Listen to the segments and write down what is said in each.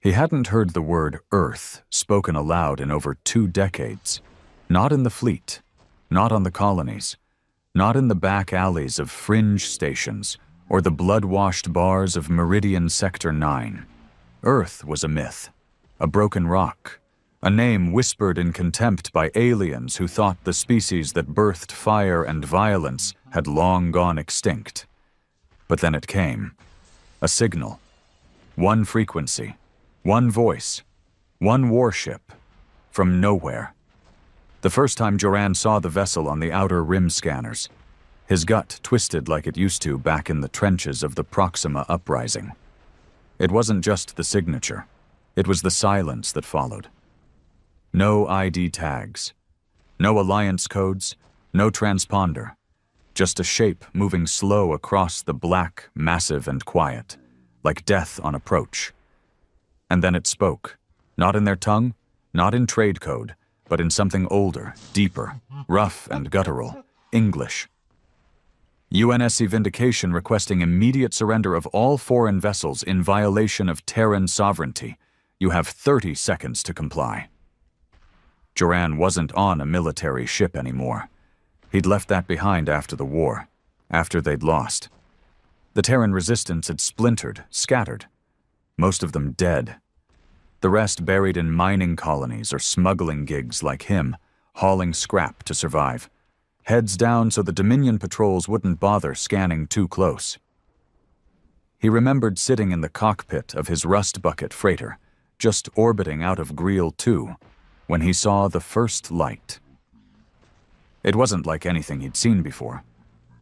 He hadn't heard the word Earth spoken aloud in over 2 decades. Not in the fleet, not on the colonies, not in the back alleys of fringe stations or the blood-washed bars of Meridian Sector 9. Earth was a myth, a broken rock, a name whispered in contempt by aliens who thought the species that birthed fire and violence had long gone extinct. But then it came. A signal. One frequency. One voice. One warship. From nowhere. The first time Joran saw the vessel on the outer rim scanners, his gut twisted like it used to back in the trenches of the Proxima uprising. It wasn't just the signature. It was the silence that followed. No ID tags. No alliance codes. No transponder. Just a shape moving slow across the black, massive and quiet, like death on approach. And then it spoke, not in their tongue, not in trade code, but in something older, deeper, rough and guttural, English. UNSC Vindication requesting immediate surrender of all foreign vessels in violation of Terran sovereignty. You have 30 seconds to comply. Joran wasn't on a military ship anymore. He'd left that behind after the war, after they'd lost. The Terran resistance had splintered, scattered, most of them dead. The rest buried in mining colonies or smuggling gigs like him, hauling scrap to survive. Heads down so the Dominion patrols wouldn't bother scanning too close. He remembered sitting in the cockpit of his rust bucket freighter, just orbiting out of Greel 2, when he saw the first light. It wasn't like anything he'd seen before.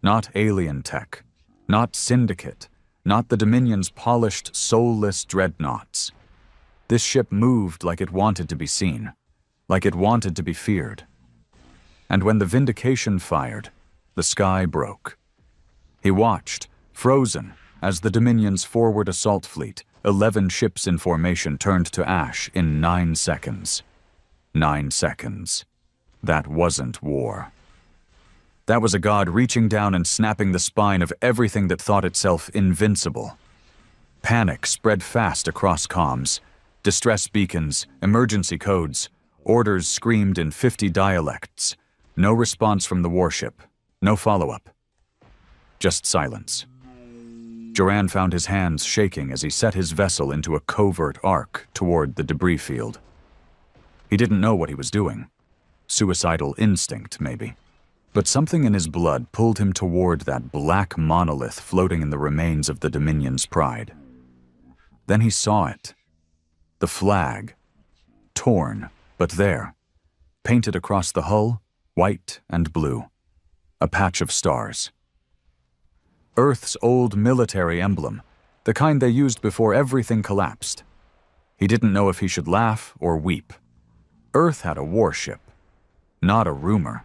Not alien tech, not Syndicate, not the Dominion's polished, soulless dreadnoughts. This ship moved like it wanted to be seen, like it wanted to be feared. And when the Vindication fired, the sky broke. He watched, frozen, as the Dominion's forward assault fleet, 11 ships in formation, turned to ash in 9 seconds. 9 seconds. That wasn't war. That was a god reaching down and snapping the spine of everything that thought itself invincible. Panic spread fast across comms. Distress beacons, emergency codes, orders screamed in 50 dialects. No response from the warship. No follow-up. Just silence. Joran found his hands shaking as he set his vessel into a covert arc toward the debris field. He didn't know what he was doing. Suicidal instinct, maybe. But something in his blood pulled him toward that black monolith floating in the remains of the Dominion's pride. Then he saw it. The flag. Torn, but there. Painted across the hull, white and blue. A patch of stars. Earth's old military emblem, the kind they used before everything collapsed. He didn't know if he should laugh or weep. Earth had a warship. Not a rumor.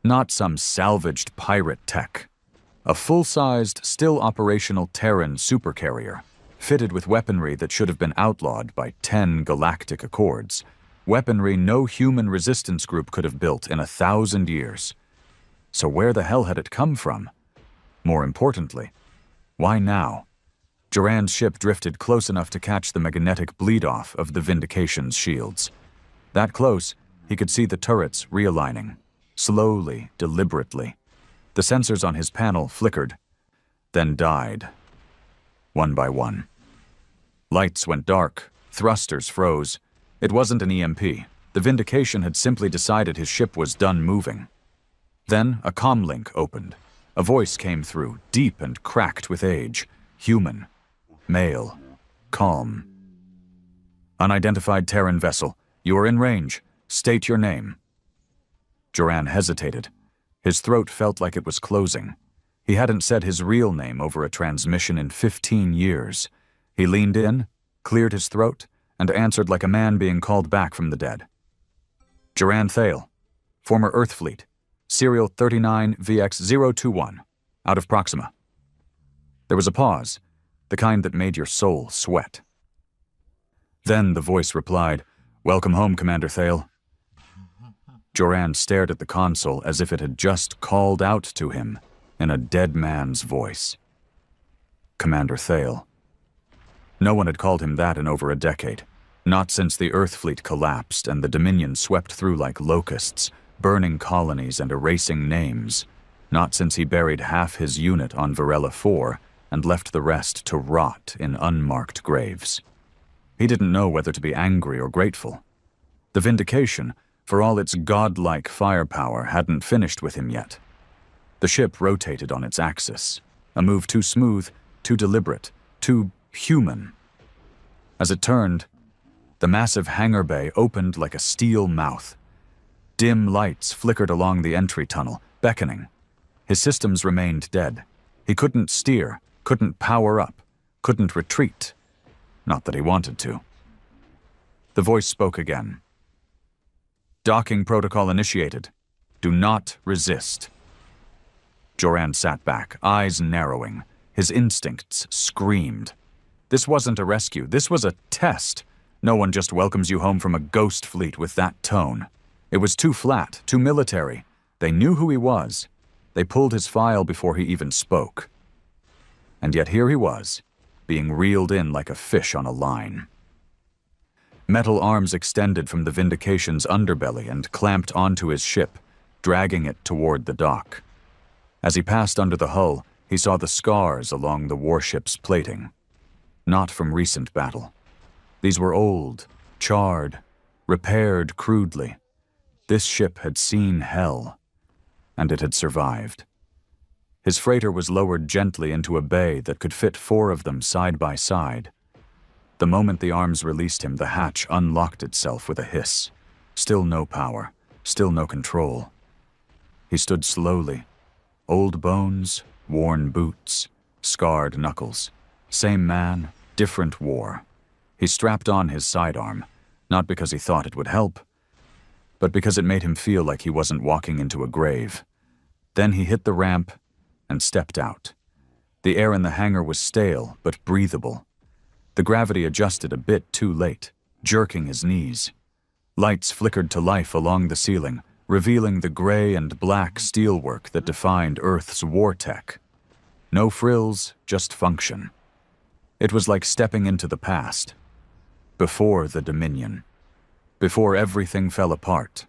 Not some salvaged pirate tech. A full-sized, still operational Terran supercarrier, fitted with weaponry that should have been outlawed by 10 galactic accords. Weaponry no human resistance group could have built in 1,000 years. So where the hell had it come from? More importantly, why now? Joran's ship drifted close enough to catch the magnetic bleed-off of the Vindication's shields. That close, he could see the turrets realigning. Slowly, deliberately. The sensors on his panel flickered, then died. One by one. Lights went dark, thrusters froze. It wasn't an EMP. The Vindication had simply decided his ship was done moving. Then a comlink opened. A voice came through, deep and cracked with age. Human. Male. Calm. Unidentified Terran vessel. You are in range. State your name. Joran hesitated. His throat felt like it was closing. He hadn't said his real name over a transmission in 15 years. He leaned in, cleared his throat, and answered like a man being called back from the dead. Joran Thale, former Earth Fleet, serial 39VX021, out of Proxima. There was a pause, the kind that made your soul sweat. Then the voice replied, "Welcome home, Commander Thale." Joran stared at the console as if it had just called out to him in a dead man's voice. Commander Thale. No one had called him that in over a decade. Not since the Earth fleet collapsed and the Dominion swept through like locusts, burning colonies and erasing names. Not since he buried half his unit on Varela 4 and left the rest to rot in unmarked graves. He didn't know whether to be angry or grateful. The Vindication, for all its godlike firepower, hadn't finished with him yet. The ship rotated on its axis, a move too smooth, too deliberate, too human. As it turned, the massive hangar bay opened like a steel mouth. Dim lights flickered along the entry tunnel, beckoning. His systems remained dead. He couldn't steer, couldn't power up, couldn't retreat. Not that he wanted to. The voice spoke again. "Docking protocol initiated. Do not resist." Joran sat back, eyes narrowing. His instincts screamed. This wasn't a rescue, this was a test. No one just welcomes you home from a ghost fleet with that tone. It was too flat, too military. They knew who he was. They pulled his file before he even spoke. And yet here he was, being reeled in like a fish on a line. Metal arms extended from the Vindication's underbelly and clamped onto his ship, dragging it toward the dock. As he passed under the hull, he saw the scars along the warship's plating. Not from recent battle. These were old, charred, repaired crudely. This ship had seen hell, and it had survived. His freighter was lowered gently into a bay that could fit 4 of them side by side. The moment the arms released him, the hatch unlocked itself with a hiss. Still no power, still no control. He stood slowly. Old bones, worn boots, scarred knuckles. Same man, different war. He strapped on his sidearm, not because he thought it would help, but because it made him feel like he wasn't walking into a grave. Then he hit the ramp and stepped out. The air in the hangar was stale but breathable. The gravity adjusted a bit too late, jerking his knees. Lights flickered to life along the ceiling, revealing the gray and black steelwork that defined Earth's war tech. No frills, just function. It was like stepping into the past. Before the Dominion. Before everything fell apart.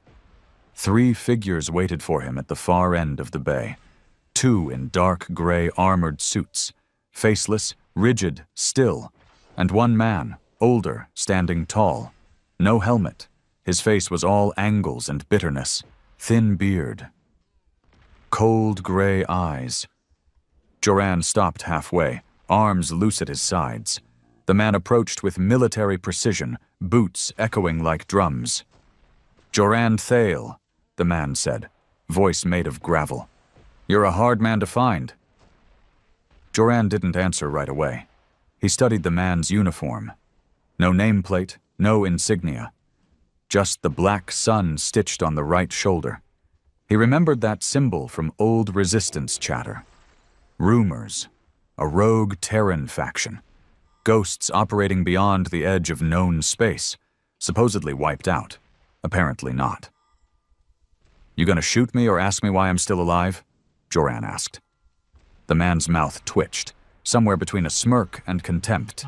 3 figures waited for him at the far end of the bay. 2 in dark gray armored suits, faceless, rigid, still, and 1 man, older, standing tall. No helmet. His face was all angles and bitterness. Thin beard. Cold gray eyes. Joran stopped halfway, arms loose at his sides. The man approached with military precision, boots echoing like drums. "Joran Thale," the man said, voice made of gravel. "You're a hard man to find." Joran didn't answer right away. He studied the man's uniform. No nameplate, no insignia. Just the black sun stitched on the right shoulder. He remembered that symbol from old resistance chatter. Rumors. A rogue Terran faction. Ghosts operating beyond the edge of known space. Supposedly wiped out. Apparently not. "You gonna shoot me or ask me why I'm still alive?" Joran asked. The man's mouth twitched, somewhere between a smirk and contempt.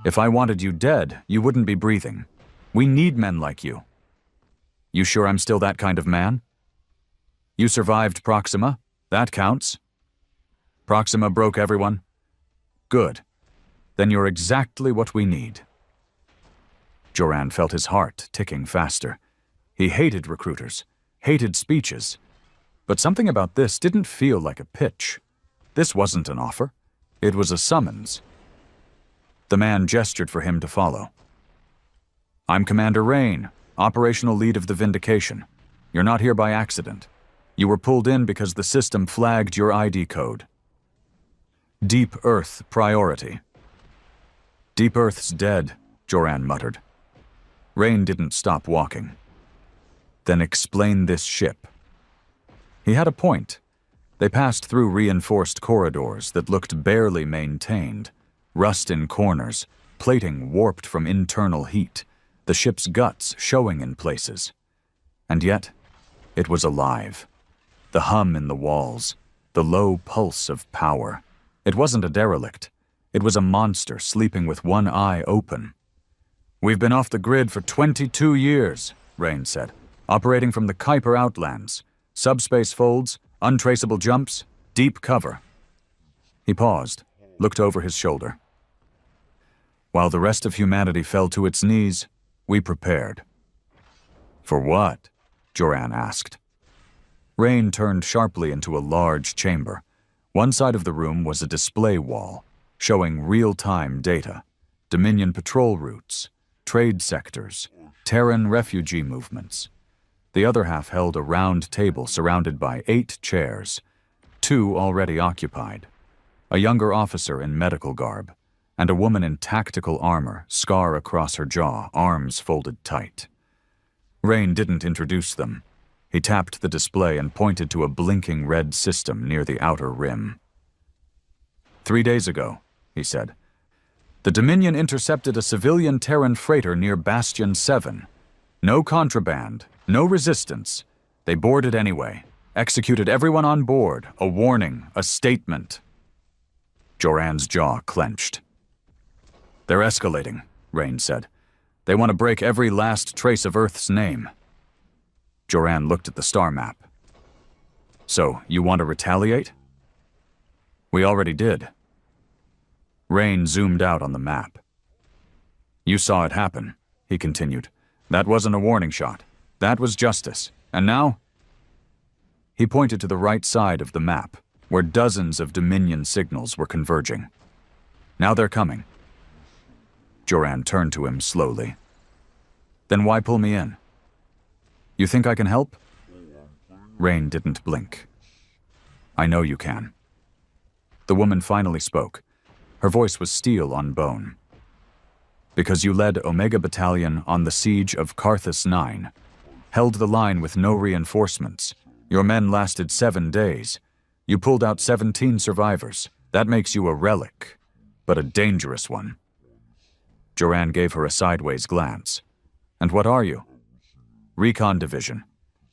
"If I wanted you dead, you wouldn't be breathing. We need men like you." "You sure I'm still that kind of man?" "You survived Proxima. That counts." "Proxima broke everyone?" "Good. Then you're exactly what we need." Joran felt his heart ticking faster. He hated recruiters, hated speeches. But something about this didn't feel like a pitch. This wasn't an offer. It was a summons. The man gestured for him to follow. "I'm Commander Rain, operational lead of the Vindication. You're not here by accident. You were pulled in because the system flagged your ID code. Deep Earth priority." "Deep Earth's dead," Joran muttered. Rain didn't stop walking. "Then explain this ship." He had a point. They passed through reinforced corridors that looked barely maintained, rust in corners, plating warped from internal heat, the ship's guts showing in places. And yet, it was alive. The hum in the walls, the low pulse of power. It wasn't a derelict. It was a monster sleeping with one eye open. "We've been off the grid for 22 years, Rain said, operating from the Kuiper Outlands. Subspace folds, untraceable jumps, deep cover." He paused, looked over his shoulder. "While the rest of humanity fell to its knees, we prepared." "For what?" Joran asked. Rain turned sharply into a large chamber. One side of the room was a display wall, showing real-time data, Dominion patrol routes, trade sectors, Terran refugee movements. The other half held a round table surrounded by 8 chairs, 2 already occupied, a younger officer in medical garb, and a woman in tactical armor, scar across her jaw, arms folded tight. Rain didn't introduce them. He tapped the display and pointed to a blinking red system near the outer rim. 3 days ago, he said, the Dominion intercepted a civilian Terran freighter near Bastion 7. No contraband, no resistance. They boarded anyway, executed everyone on board, a warning, a statement. Joran's jaw clenched. "They're escalating," Rain said. "They want to break every last trace of Earth's name." Joran looked at the star map. "So, you want to retaliate?" "We already did." Rain zoomed out on the map. "You saw it happen," he continued. "That wasn't a warning shot. That was justice. And now?" He pointed to the right side of the map, where dozens of Dominion signals were converging. "Now they're coming." Joran turned to him slowly. "Then why pull me in? You think I can help?" Rain didn't blink. "I know you can." The woman finally spoke. Her voice was steel on bone. "Because you led Omega Battalion on the siege of Carthus 9, held the line with no reinforcements. Your men lasted 7 days. You pulled out 17 survivors. That makes you a relic, but a dangerous one." Joran gave her a sideways glance. "And what are you?" "Recon Division.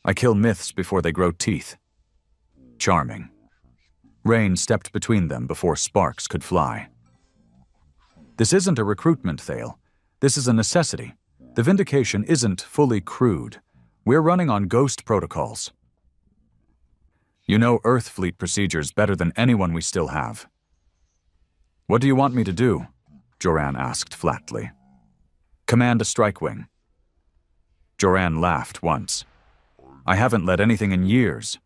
I kill myths before they grow teeth." "Charming." Rain stepped between them before sparks could fly. "This isn't a recruitment, Thale. This is a necessity. The Vindication isn't fully crewed. We're running on ghost protocols." "You know Earth fleet procedures better than anyone we still have." "What do you want me to do?" Joran asked flatly. "Command a strike wing." Joran laughed once. "I haven't led anything in years."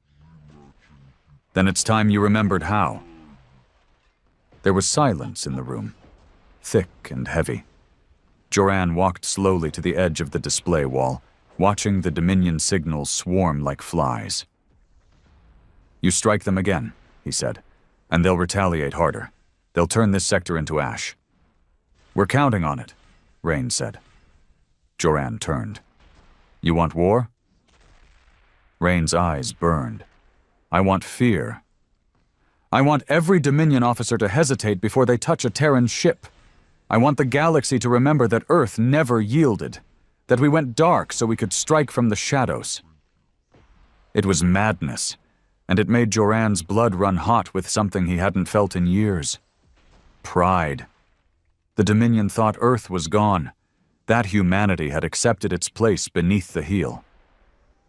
"Then it's time you remembered how." There was silence in the room, thick and heavy. Joran walked slowly to the edge of the display wall, watching the Dominion signals swarm like flies. "You strike them again," he said, "and they'll retaliate harder. They'll turn this sector into ash." "We're counting on it," Rain said. Joran turned. "You want war?" Rain's eyes burned. "I want fear. I want every Dominion officer to hesitate before they touch a Terran ship. I want the galaxy to remember that Earth never yielded, that we went dark so we could strike from the shadows." It was madness, and it made Joran's blood run hot with something he hadn't felt in years. Pride. The Dominion thought Earth was gone, that humanity had accepted its place beneath the heel.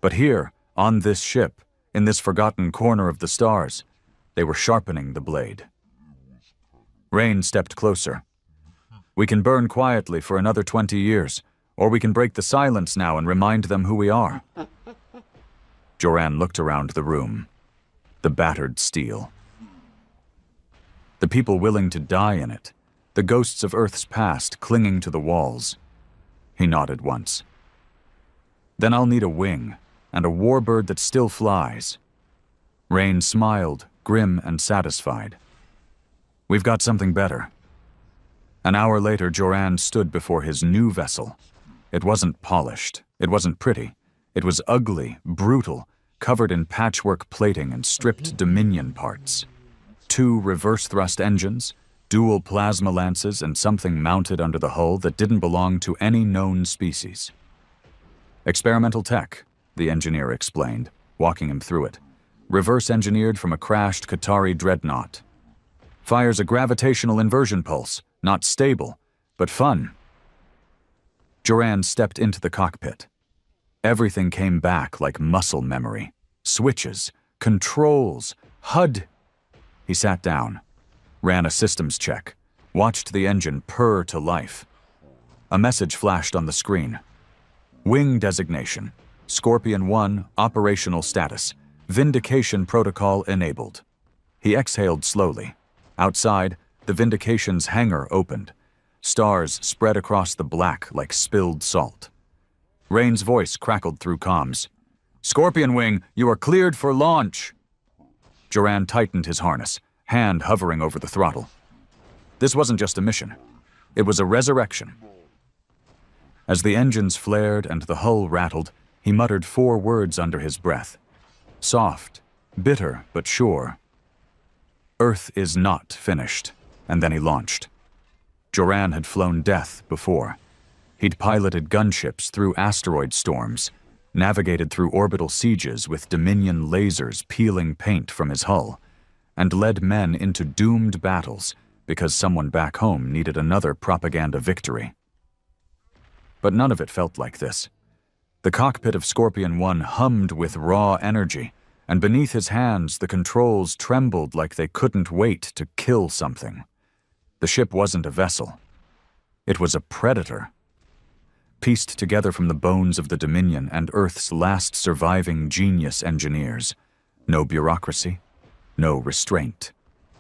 But here, on this ship, in this forgotten corner of the stars, they were sharpening the blade. Rain stepped closer. "We can burn quietly for another 20 years, or we can break the silence now and remind them who we are." Joran looked around the room. The battered steel. The people willing to die in it, the ghosts of Earth's past clinging to the walls. He nodded once. "Then I'll need a wing, and a warbird that still flies." Rain smiled, grim and satisfied. "We've got something better." An hour later, Joran stood before his new vessel. It wasn't polished. It wasn't pretty. It was ugly, brutal, covered in patchwork plating and stripped Dominion parts. 2 reverse-thrust engines, dual plasma lances, and something mounted under the hull that didn't belong to any known species. "Experimental tech," the engineer explained, walking him through it. "Reverse-engineered from a crashed Qatari dreadnought." Fires a gravitational inversion pulse, not stable, but fun. Joran stepped into the cockpit. Everything came back like muscle memory. Switches, controls, HUD. He sat down, ran a systems check, watched the engine purr to life. A message flashed on the screen. Wing designation, Scorpion 1, operational status, Vindication protocol enabled. He exhaled slowly. Outside, the Vindication's hangar opened. Stars spread across the black like spilled salt. Rain's voice crackled through comms. "Scorpion Wing, you are cleared for launch." Joran tightened his harness, hand hovering over the throttle. This wasn't just a mission. It was a resurrection. As the engines flared and the hull rattled, he muttered 4 words under his breath. Soft, bitter, but sure. Earth is not finished. And then he launched. Joran had flown death before. He'd piloted gunships through asteroid storms, navigated through orbital sieges with Dominion lasers peeling paint from his hull, and led men into doomed battles because someone back home needed another propaganda victory. But none of it felt like this. The cockpit of Scorpion 1 hummed with raw energy, and beneath his hands the controls trembled like they couldn't wait to kill something. The ship wasn't a vessel. It was a predator. Pieced together from the bones of the Dominion and Earth's last surviving genius engineers. No bureaucracy, no restraint,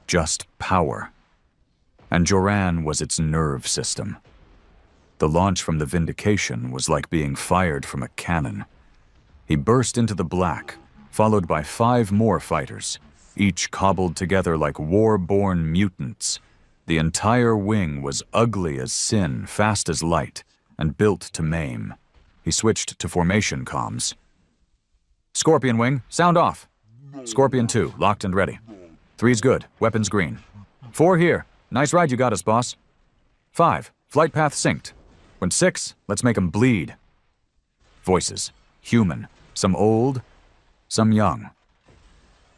just power. And Joran was its nerve system. The launch from the Vindication was like being fired from a cannon. He burst into the black, followed by 5 more fighters, each cobbled together like war-born mutants. The entire wing was ugly as sin, fast as light, and built to maim. He switched to formation comms. "Scorpion Wing, sound off. Scorpion 2, locked and ready. 3's good, weapons green. 4 here, nice ride you got us, boss. 5, flight path synced. When 6, let's make 'em bleed." Voices, human, some old, some young.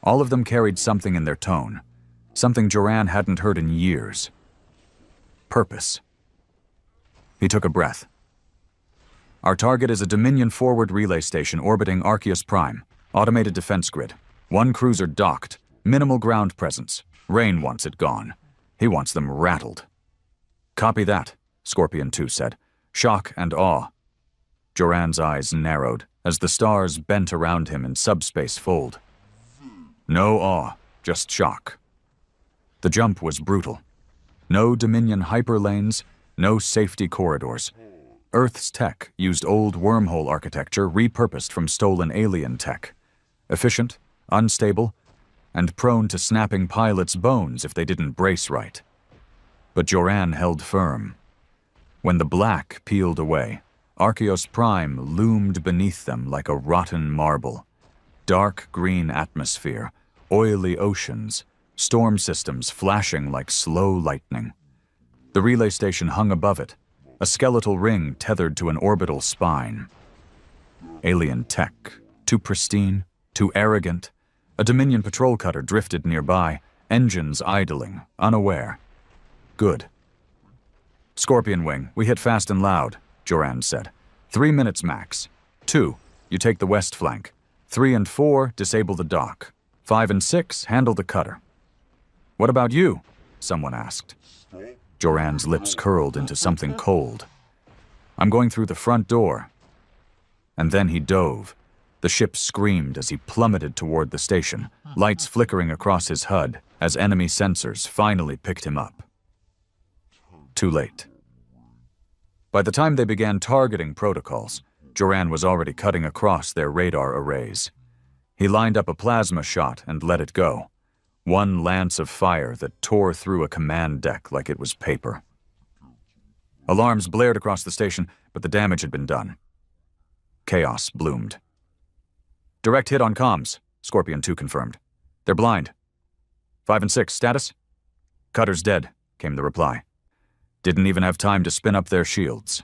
All of them carried something in their tone, something Joran hadn't heard in years. Purpose. He took a breath. "Our target is a Dominion forward relay station orbiting Arceus Prime. Automated defense grid. 1 cruiser docked. Minimal ground presence. Rain wants it gone. He wants them rattled." "Copy that," Scorpion 2 said. Shock and awe. Joran's eyes narrowed as the stars bent around him in subspace fold. No awe, just shock. The jump was brutal. No Dominion hyperlanes, no safety corridors. Earth's tech used old wormhole architecture repurposed from stolen alien tech. Efficient, unstable, and prone to snapping pilots' bones if they didn't brace right. But Joran held firm. When the black peeled away, Arceus Prime loomed beneath them like a rotten marble. Dark green atmosphere, oily oceans, storm systems flashing like slow lightning. The relay station hung above it, a skeletal ring tethered to an orbital spine. Alien tech, too pristine, too arrogant. A Dominion patrol cutter drifted nearby, engines idling, unaware. Good. "Scorpion Wing, we hit fast and loud," Joran said. 3 minutes max. 2, you take the west flank. 3 and 4, disable the dock. 5 and 6, handle the cutter. "What about you?" someone asked. Joran's lips curled into something cold. "I'm going through the front door." And then he dove. The ship screamed as he plummeted toward the station, lights flickering across his HUD as enemy sensors finally picked him up. Too late. By the time they began targeting protocols, Joran was already cutting across their radar arrays. He lined up a plasma shot and let it go. One lance of fire that tore through a command deck like it was paper. Alarms blared across the station, but the damage had been done. Chaos bloomed. "Direct hit on comms," Scorpion 2 confirmed. "They're blind." 5 and 6, status? "Cutter's dead," came the reply. Didn't even have time to spin up their shields.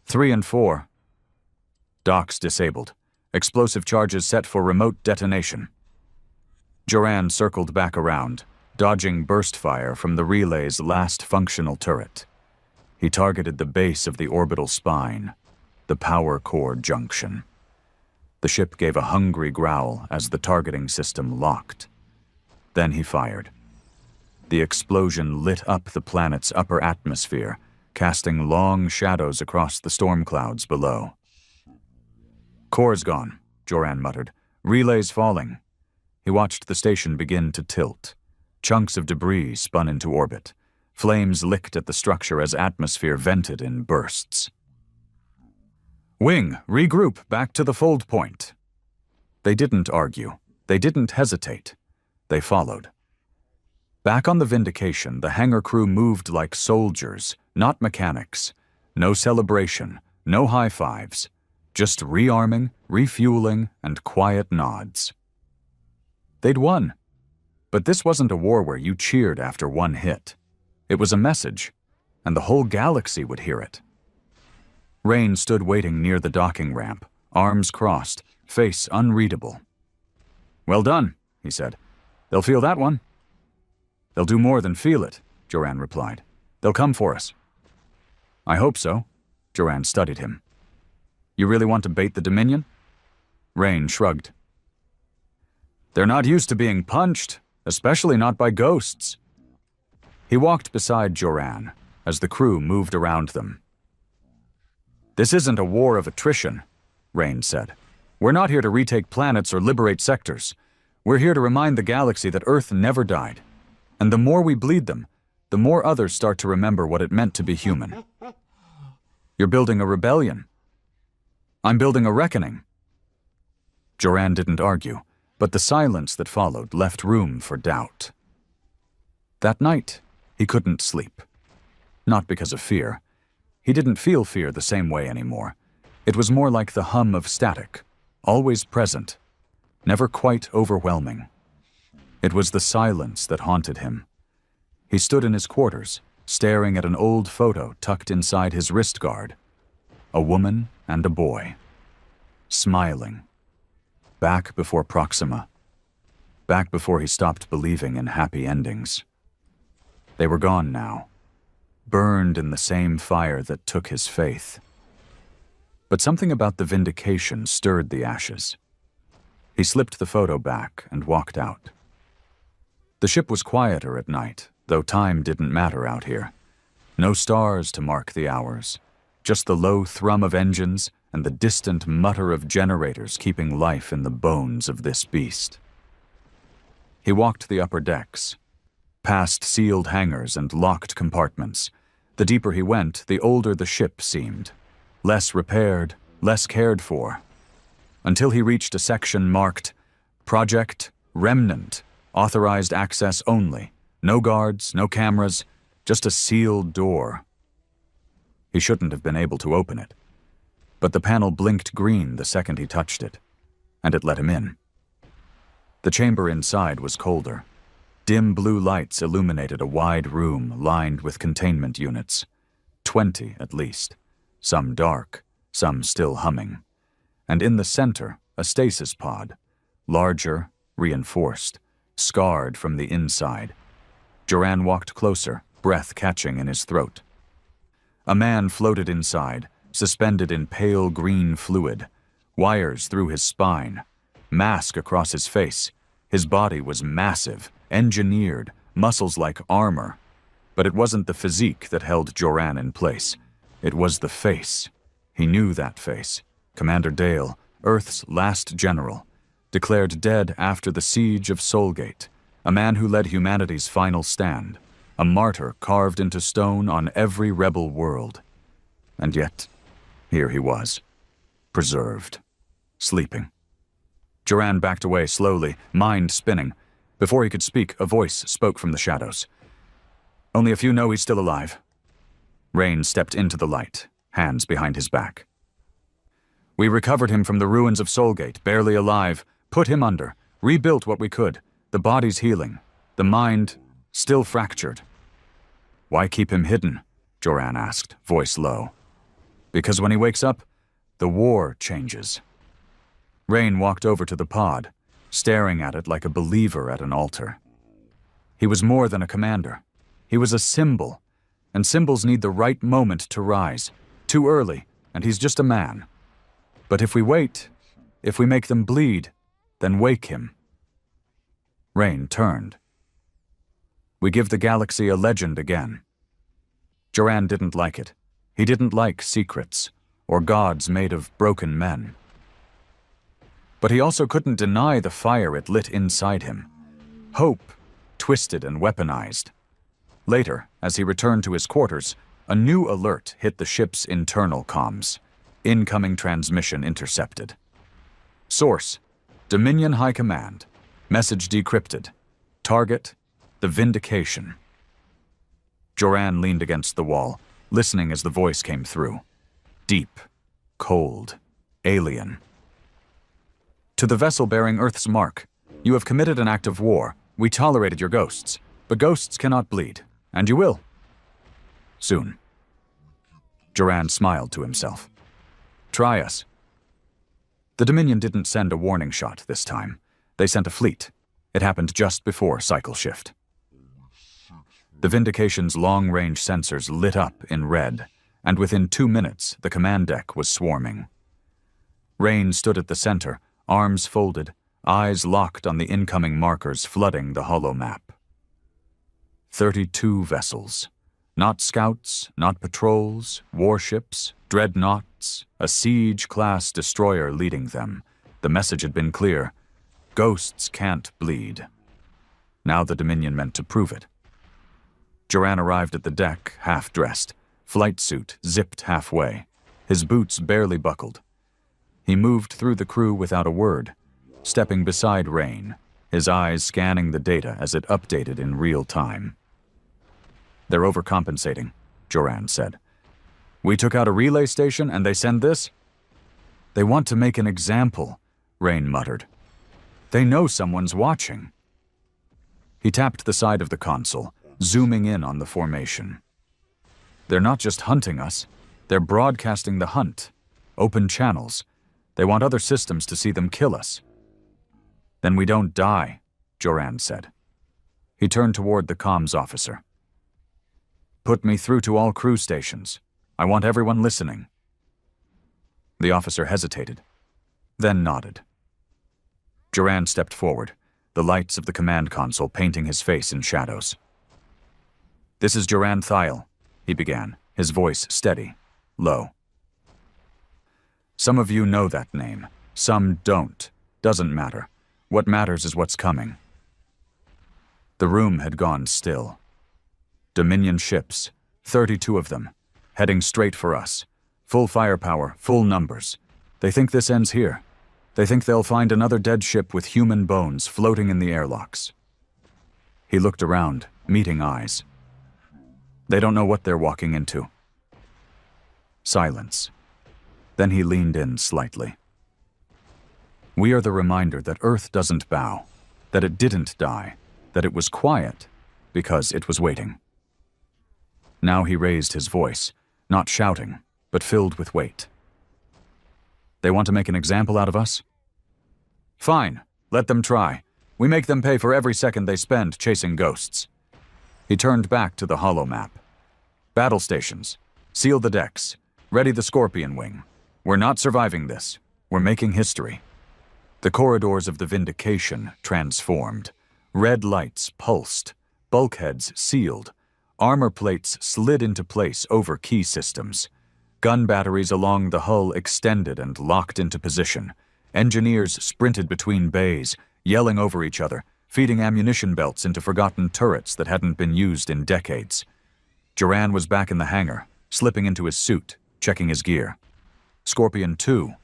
3 and 4. Docks disabled. Explosive charges set for remote detonation. Joran circled back around, dodging burst fire from the relay's last functional turret. He targeted the base of the orbital spine, the power core junction. The ship gave a hungry growl as the targeting system locked. Then he fired. The explosion lit up the planet's upper atmosphere, casting long shadows across the storm clouds below. "Core's gone," Joran muttered. "Relay's falling." He watched the station begin to tilt. Chunks of debris spun into orbit. Flames licked at the structure as atmosphere vented in bursts. "Wing, regroup back to the fold point." They didn't argue. They didn't hesitate. They followed. Back on the Vindication, the hangar crew moved like soldiers, not mechanics. No celebration, no high fives. Just rearming, refueling, and quiet nods. They'd won. But this wasn't a war where you cheered after one hit. It was a message, and the whole galaxy would hear it. Rain stood waiting near the docking ramp, arms crossed, face unreadable. "Well done," he said. "They'll feel that one." "They'll do more than feel it," Joran replied. "They'll come for us." "I hope so." Joran studied him. "You really want to bait the Dominion?" Rain shrugged. "They're not used to being punched, especially not by ghosts." He walked beside Joran as the crew moved around them. "This isn't a war of attrition," Rain said. "We're not here to retake planets or liberate sectors. We're here to remind the galaxy that Earth never died. And the more we bleed them, the more others start to remember what it meant to be human. You're building a rebellion. I'm building a reckoning." Joran didn't argue, but the silence that followed left room for doubt. That night, he couldn't sleep. Not because of fear. He didn't feel fear the same way anymore. It was more like the hum of static, always present, never quite overwhelming. It was the silence that haunted him. He stood in his quarters, staring at an old photo tucked inside his wrist guard. A woman and a boy. Smiling. Back before Proxima. Back before he stopped believing in happy endings. They were gone now. Burned in the same fire that took his faith. But something about the Vindication stirred the ashes. He slipped the photo back and walked out. The ship was quieter at night, though time didn't matter out here. No stars to mark the hours, just the low thrum of engines and the distant mutter of generators keeping life in the bones of this beast. He walked the upper decks, past sealed hangars and locked compartments. The deeper he went, the older the ship seemed. Less repaired, less cared for. Until he reached a section marked Project Remnant, authorized access only. No guards, no cameras, just a sealed door. He shouldn't have been able to open it. But the panel blinked green the second he touched it, and it let him in. The chamber inside was colder. Dim blue lights illuminated a wide room lined with containment units. 20 at least. Some dark, some still humming. And in the center, a stasis pod. Larger, reinforced, scarred from the inside. Joran walked closer, breath catching in his throat. A man floated inside, suspended in pale green fluid. Wires through his spine. Mask across his face. His body was massive, engineered, muscles like armor. But it wasn't the physique that held Joran in place. It was the face. He knew that face. Commander Dale, Earth's last general, declared dead after the siege of Soulgate, a man who led humanity's final stand, a martyr carved into stone on every rebel world. And yet, here he was, preserved, sleeping. Joran backed away slowly, mind spinning. Before he could speak, a voice spoke from the shadows. "Only a few know he's still alive." Rain stepped into the light, hands behind his back. "We recovered him from the ruins of Soulgate, barely alive, put him under, rebuilt what we could. The body's healing, the mind still fractured." "Why keep him hidden?" Joran asked, voice low. "Because when he wakes up, the war changes." Rain walked over to the pod, staring at it like a believer at an altar. He was more than a commander. He was a symbol, and symbols need the right moment to rise. Too early, and he's just a man. But if we wait, if we make them bleed, then wake him. Rain turned. We give the galaxy a legend again. Joran didn't like it. He didn't like secrets, or gods made of broken men. But he also couldn't deny the fire it lit inside him. Hope, twisted and weaponized. Later, as he returned to his quarters, a new alert hit the ship's internal comms. Incoming transmission intercepted. Source: Dominion High Command. Message decrypted. Target: the Vindication. Joran leaned against the wall, listening as the voice came through. Deep, cold, alien. To the vessel bearing Earth's mark, you have committed an act of war. We tolerated your ghosts, but ghosts cannot bleed, and you will. Soon. Joran smiled to himself. Try us. The Dominion didn't send a warning shot this time. They sent a fleet. It happened just before cycle shift. The Vindication's long-range sensors lit up in red, and within 2 minutes, the command deck was swarming. Rain stood at the center, arms folded, eyes locked on the incoming markers flooding the holo map. 32 vessels. Not scouts, not patrols, warships, dreadnoughts, a siege-class destroyer leading them. The message had been clear. Ghosts can't bleed. Now the Dominion meant to prove it. Joran arrived at the deck, half-dressed, flight suit zipped halfway, his boots barely buckled. He moved through the crew without a word, stepping beside Rain, his eyes scanning the data as it updated in real time. They're overcompensating, Joran said. We took out a relay station and they send this? They want to make an example, Rain muttered. They know someone's watching. He tapped the side of the console, zooming in on the formation. They're not just hunting us, they're broadcasting the hunt. Open channels. They want other systems to see them kill us. Then we don't die, Joran said. He turned toward the comms officer. Put me through to all crew stations. I want everyone listening. The officer hesitated, then nodded. Joran stepped forward, the lights of the command console painting his face in shadows. This is Joran Thiel, he began, his voice steady, low. Some of you know that name. Some don't. Doesn't matter. What matters is what's coming. The room had gone still. Dominion ships, 32 of them, heading straight for us. Full firepower, full numbers. They think this ends here. They think they'll find another dead ship with human bones floating in the airlocks. He looked around, meeting eyes. They don't know what they're walking into. Silence. Then he leaned in slightly. We are the reminder that Earth doesn't bow, that it didn't die, that it was quiet because it was waiting. Now he raised his voice, not shouting, but filled with weight. They want to make an example out of us? Fine, let them try. We make them pay for every second they spend chasing ghosts. He turned back to the holomap. Battle stations. Seal the decks. Ready the Scorpion wing. We're not surviving this. We're making history. The corridors of the Vindication transformed. Red lights pulsed. Bulkheads sealed. Armor plates slid into place over key systems. Gun batteries along the hull extended and locked into position. Engineers sprinted between bays, yelling over each other, feeding ammunition belts into forgotten turrets that hadn't been used in decades. Joran was back in the hangar, slipping into his suit, checking his gear. Scorpion 2.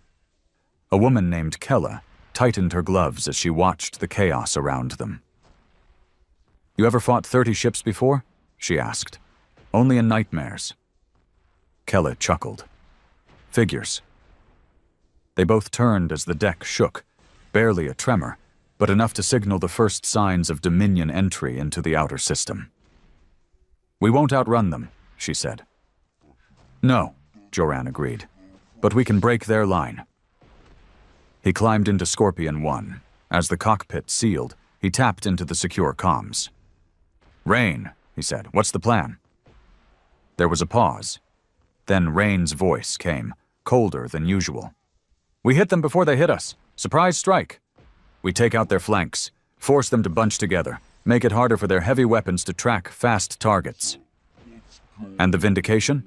A woman named Kella tightened her gloves as she watched the chaos around them. You ever fought 30 ships before? She asked. Only in nightmares. Kella chuckled. Figures. They both turned as the deck shook, barely a tremor, but enough to signal the first signs of Dominion entry into the outer system. We won't outrun them, she said. No, Joran agreed, but we can break their line. He climbed into Scorpion 1. As the cockpit sealed, he tapped into the secure comms. "Rain," he said, "what's the plan?" There was a pause. Then Rain's voice came, colder than usual. "We hit them before they hit us. Surprise strike. We take out their flanks, force them to bunch together, make it harder for their heavy weapons to track fast targets." "And the Vindication?"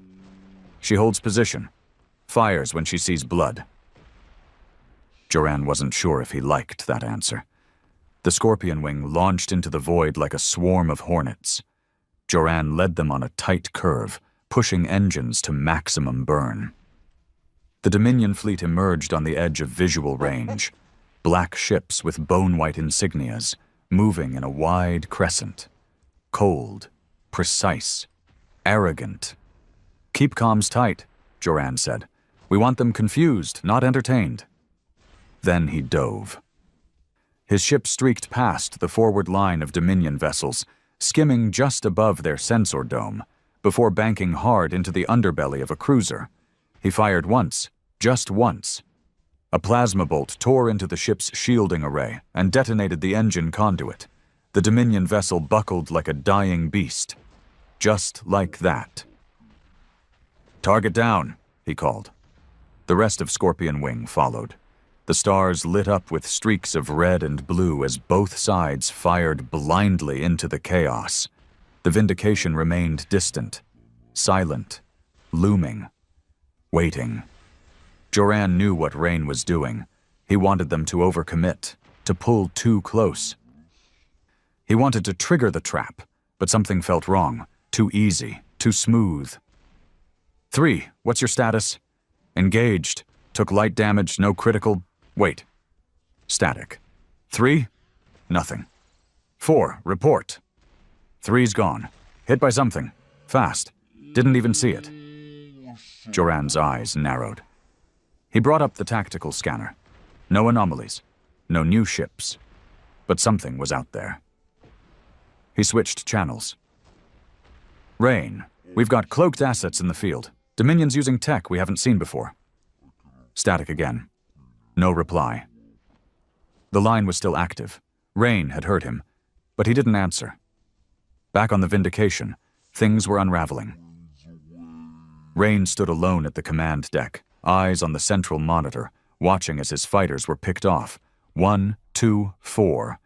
"She holds position, fires when she sees blood." Joran wasn't sure if he liked that answer. The Scorpion Wing launched into the void like a swarm of hornets. Joran led them on a tight curve, pushing engines to maximum burn. The Dominion fleet emerged on the edge of visual range, black ships with bone-white insignias, moving in a wide crescent. Cold, precise, arrogant. "Keep comms tight," Joran said. "We want them confused, not entertained." Then he dove. His ship streaked past the forward line of Dominion vessels, skimming just above their sensor dome, before banking hard into the underbelly of a cruiser. He fired once, just once. A plasma bolt tore into the ship's shielding array and detonated the engine conduit. The Dominion vessel buckled like a dying beast. Just like that. "Target down," he called. The rest of Scorpion Wing followed. The stars lit up with streaks of red and blue as both sides fired blindly into the chaos. The Vindication remained distant, silent, looming, waiting. Joran knew what Rain was doing. He wanted them to overcommit, to pull too close. He wanted to trigger the trap, but something felt wrong, too easy, too smooth. "3, what's your status?" "Engaged. Took light damage, no critical. Wait." Static. 3, nothing. 4, report. 3's gone. Hit by something. Fast. Didn't even see it. Joran's eyes narrowed. He brought up the tactical scanner. No anomalies. No new ships. But something was out there. He switched channels. "Rain, we've got cloaked assets in the field. Dominion's using tech we haven't seen before." Static again. No reply. The line was still active. Rain had heard him, but he didn't answer. Back on the Vindication, things were unraveling. Rain stood alone at the command deck, eyes on the central monitor, watching as his fighters were picked off. 1, 2, 4.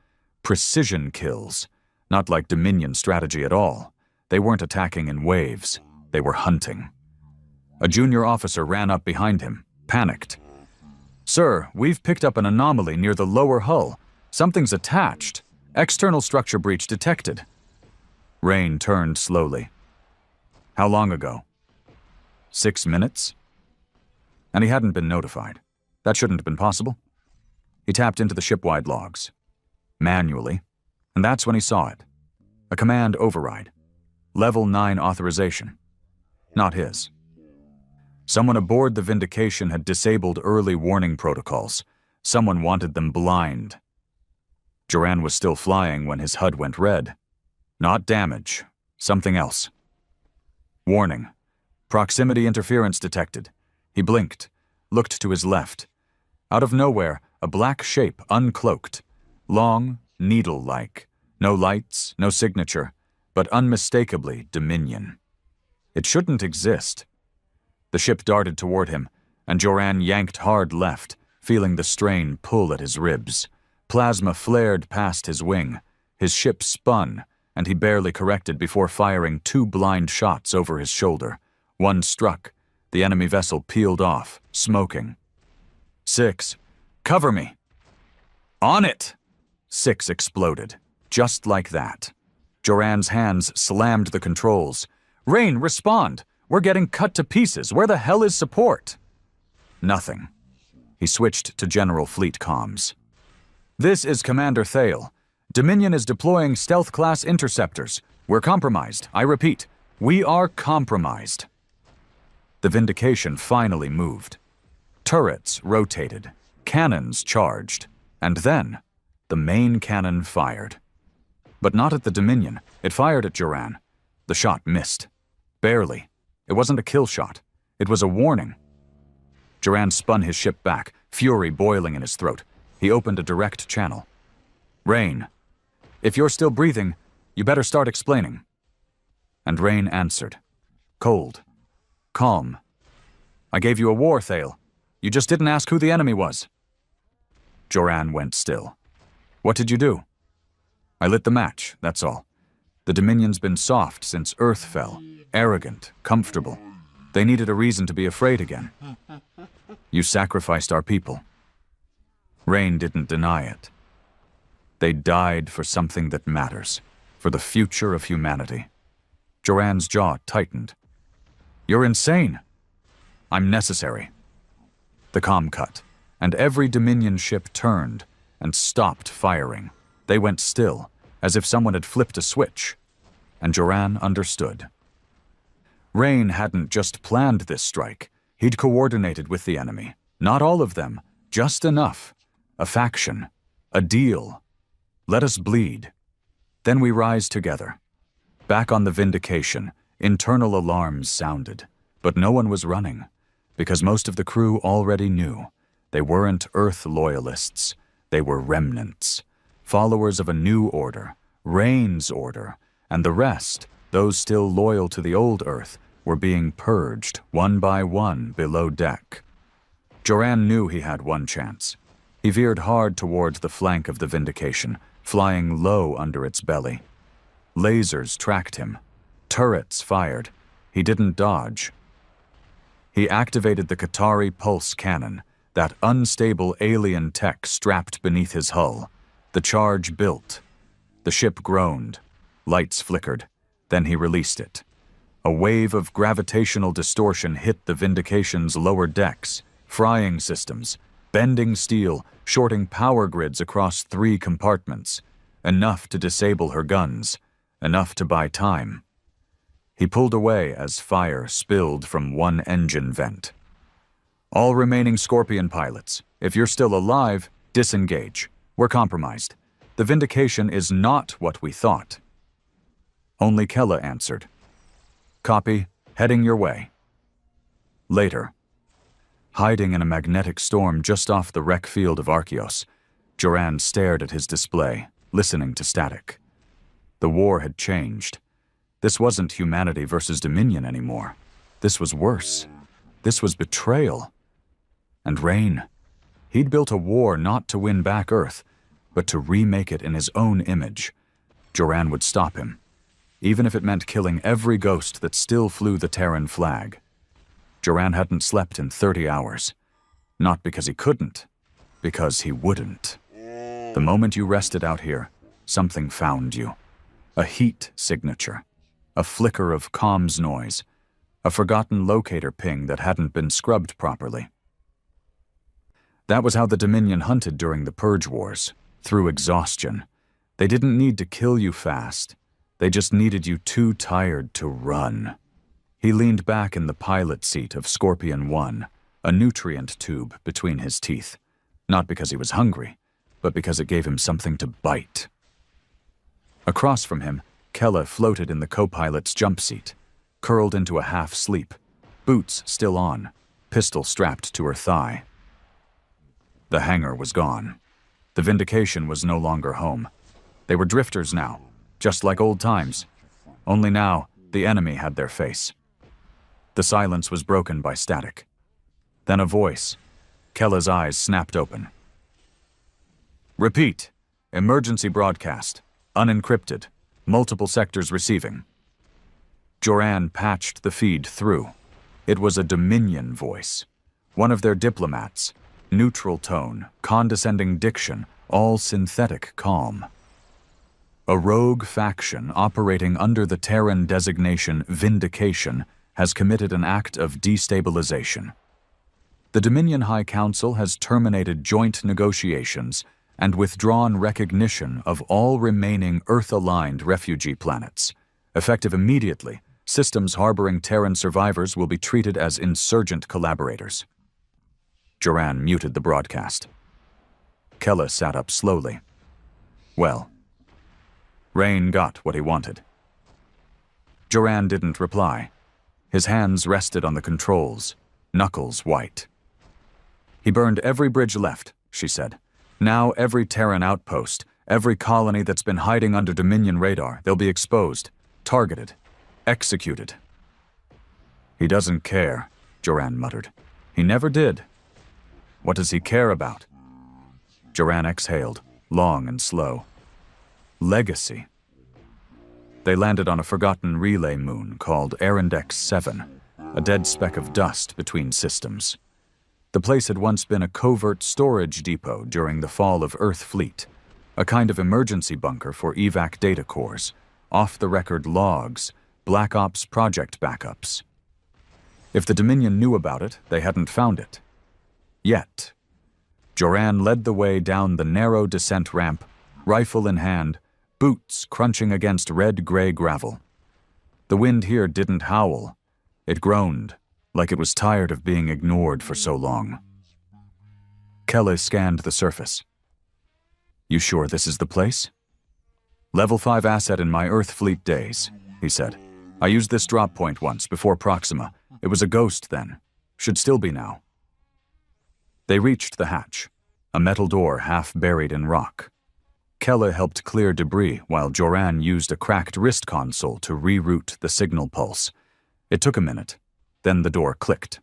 Precision kills. Not like Dominion strategy at all. They weren't attacking in waves. They were hunting. A junior officer ran up behind him, panicked. "Sir, we've picked up an anomaly near the lower hull. Something's attached. External structure breach detected." Rain turned slowly. "How long ago?" 6 minutes? And he hadn't been notified. That shouldn't have been possible. He tapped into the shipwide logs. Manually. And that's when he saw it. A command override. Level 9 authorization. Not his. Someone aboard the Vindication had disabled early warning protocols. Someone wanted them blind. Joran was still flying when his HUD went red. Not damage. Something else. Warning. Proximity interference detected. He blinked, looked to his left. Out of nowhere, a black shape uncloaked. Long, needle-like. No lights, no signature, but unmistakably Dominion. It shouldn't exist. The ship darted toward him, and Joran yanked hard left, feeling the strain pull at his ribs. Plasma flared past his wing. His ship spun, and he barely corrected before firing 2 blind shots over his shoulder. One struck. The enemy vessel peeled off, smoking. 6. Cover me. On it! 6 exploded. Just like that. Joran's hands slammed the controls. "Rain, respond! We're getting cut to pieces. Where the hell is support?" Nothing. He switched to General Fleet comms. "This is Commander Thale. Dominion is deploying stealth-class interceptors. We're compromised. I repeat, we are compromised." The Vindication finally moved. Turrets rotated. Cannons charged. And then, the main cannon fired. But not at the Dominion. It fired at Joran. The shot missed. Barely. It wasn't a kill shot. It was a warning. Joran spun his ship back, fury boiling in his throat. He opened a direct channel. "Rain, if you're still breathing, You better start explaining." And Rain answered, cold, calm. "I gave you a war, Thale. You just didn't ask who the enemy was." Joran went still. "What did you do?" "I lit the match, that's all. The Dominion's been soft since Earth fell, arrogant, comfortable. They needed a reason to be afraid again. You sacrificed our people." Rain didn't deny it. They died for something that matters, for the future of humanity. Joran's jaw tightened. "You're insane." "I'm necessary." The comm cut, and every Dominion ship turned and stopped firing. They went still, as if someone had flipped a switch, and Joran understood. Rain hadn't just planned this strike. He'd coordinated with the enemy. Not all of them, just enough. A faction, a deal. Let us bleed. Then we rise together. Back on the Vindication, internal alarms sounded, but no one was running, because most of the crew already knew. They weren't Earth loyalists. They were remnants, followers of a new order, Rain's order, and the rest, those still loyal to the old Earth, were being purged one by one below deck. Joran knew he had one chance. He veered hard toward the flank of the Vindication, flying low under its belly. Lasers tracked him. Turrets fired. He didn't dodge. He activated the Qatari pulse cannon, that unstable alien tech strapped beneath his hull. The charge built. The ship groaned. Lights flickered. Then he released it. A wave of gravitational distortion hit the Vindication's lower decks, frying systems, bending steel, shorting power grids across 3 compartments, enough to disable her guns, enough to buy time. He pulled away as fire spilled from one engine vent. "All remaining Scorpion pilots, if you're still alive, disengage. We're compromised. The Vindication is not what we thought." Only Kella answered. "Copy, heading your way." Later, hiding in a magnetic storm just off the wreck field of Archeos, Joran stared at his display, listening to static. The war had changed. This wasn't humanity versus Dominion anymore. This was worse. This was betrayal. And Rain. He'd built a war not to win back Earth, but to remake it in his own image. Joran would stop him, even if it meant killing every ghost that still flew the Terran flag. Joran hadn't slept in 30 hours. Not because he couldn't, because he wouldn't. The moment you rested out here, something found you. A heat signature. A flicker of comms noise. A forgotten locator ping that hadn't been scrubbed properly. That was how the Dominion hunted during the Purge Wars, through exhaustion. They didn't need to kill you fast. They just needed you too tired to run. He leaned back in the pilot seat of Scorpion 1, a nutrient tube between his teeth. Not because he was hungry, but because it gave him something to bite. Across from him, Kella floated in the co-pilot's jump seat, curled into a half-sleep, boots still on, pistol strapped to her thigh. The hangar was gone. The Vindication was no longer home. They were drifters now, just like old times. Only now, the enemy had their face. The silence was broken by static. Then a voice. Kella's eyes snapped open. "Repeat. Emergency broadcast. Unencrypted. Multiple sectors receiving." Joran patched the feed through. It was a Dominion voice. One of their diplomats. Neutral tone, condescending diction, all synthetic calm. A rogue faction operating under the Terran designation Vindication has committed an act of destabilization. The Dominion High Council has terminated joint negotiations and withdrawn recognition of all remaining Earth-aligned refugee planets. Effective immediately, systems harboring Terran survivors will be treated as insurgent collaborators. Joran muted the broadcast. Kella sat up slowly. Well, Rain got what he wanted. Joran didn't reply. His hands rested on the controls, knuckles white. "He burned every bridge left," she said. "Now every Terran outpost, Every colony that's been hiding under Dominion radar, they'll be exposed, targeted, executed. He doesn't care, Joran muttered. He never did. What does he care about? Joran exhaled, long and slow. Legacy. They landed on a forgotten relay moon called Arendex 7, a dead speck of dust between systems. The place had once been a covert storage depot during the fall of Earth Fleet, a kind of emergency bunker for evac data cores, off-the-record logs, Black Ops project backups. If the Dominion knew about it, they hadn't found it. Yet. Joran led the way down the narrow descent ramp, rifle in hand, boots crunching against red-gray gravel. The wind here didn't howl. It groaned, like it was tired of being ignored for so long. Kelly scanned the surface. You sure this is the place? Level 5 asset in my Earth Fleet days, he said. I used this drop point once, before Proxima. It was a ghost then. Should still be now. They reached the hatch, a metal door half buried in rock. Kella helped clear debris while Joran used a cracked wrist console to reroute the signal pulse. It took a minute, then the door clicked.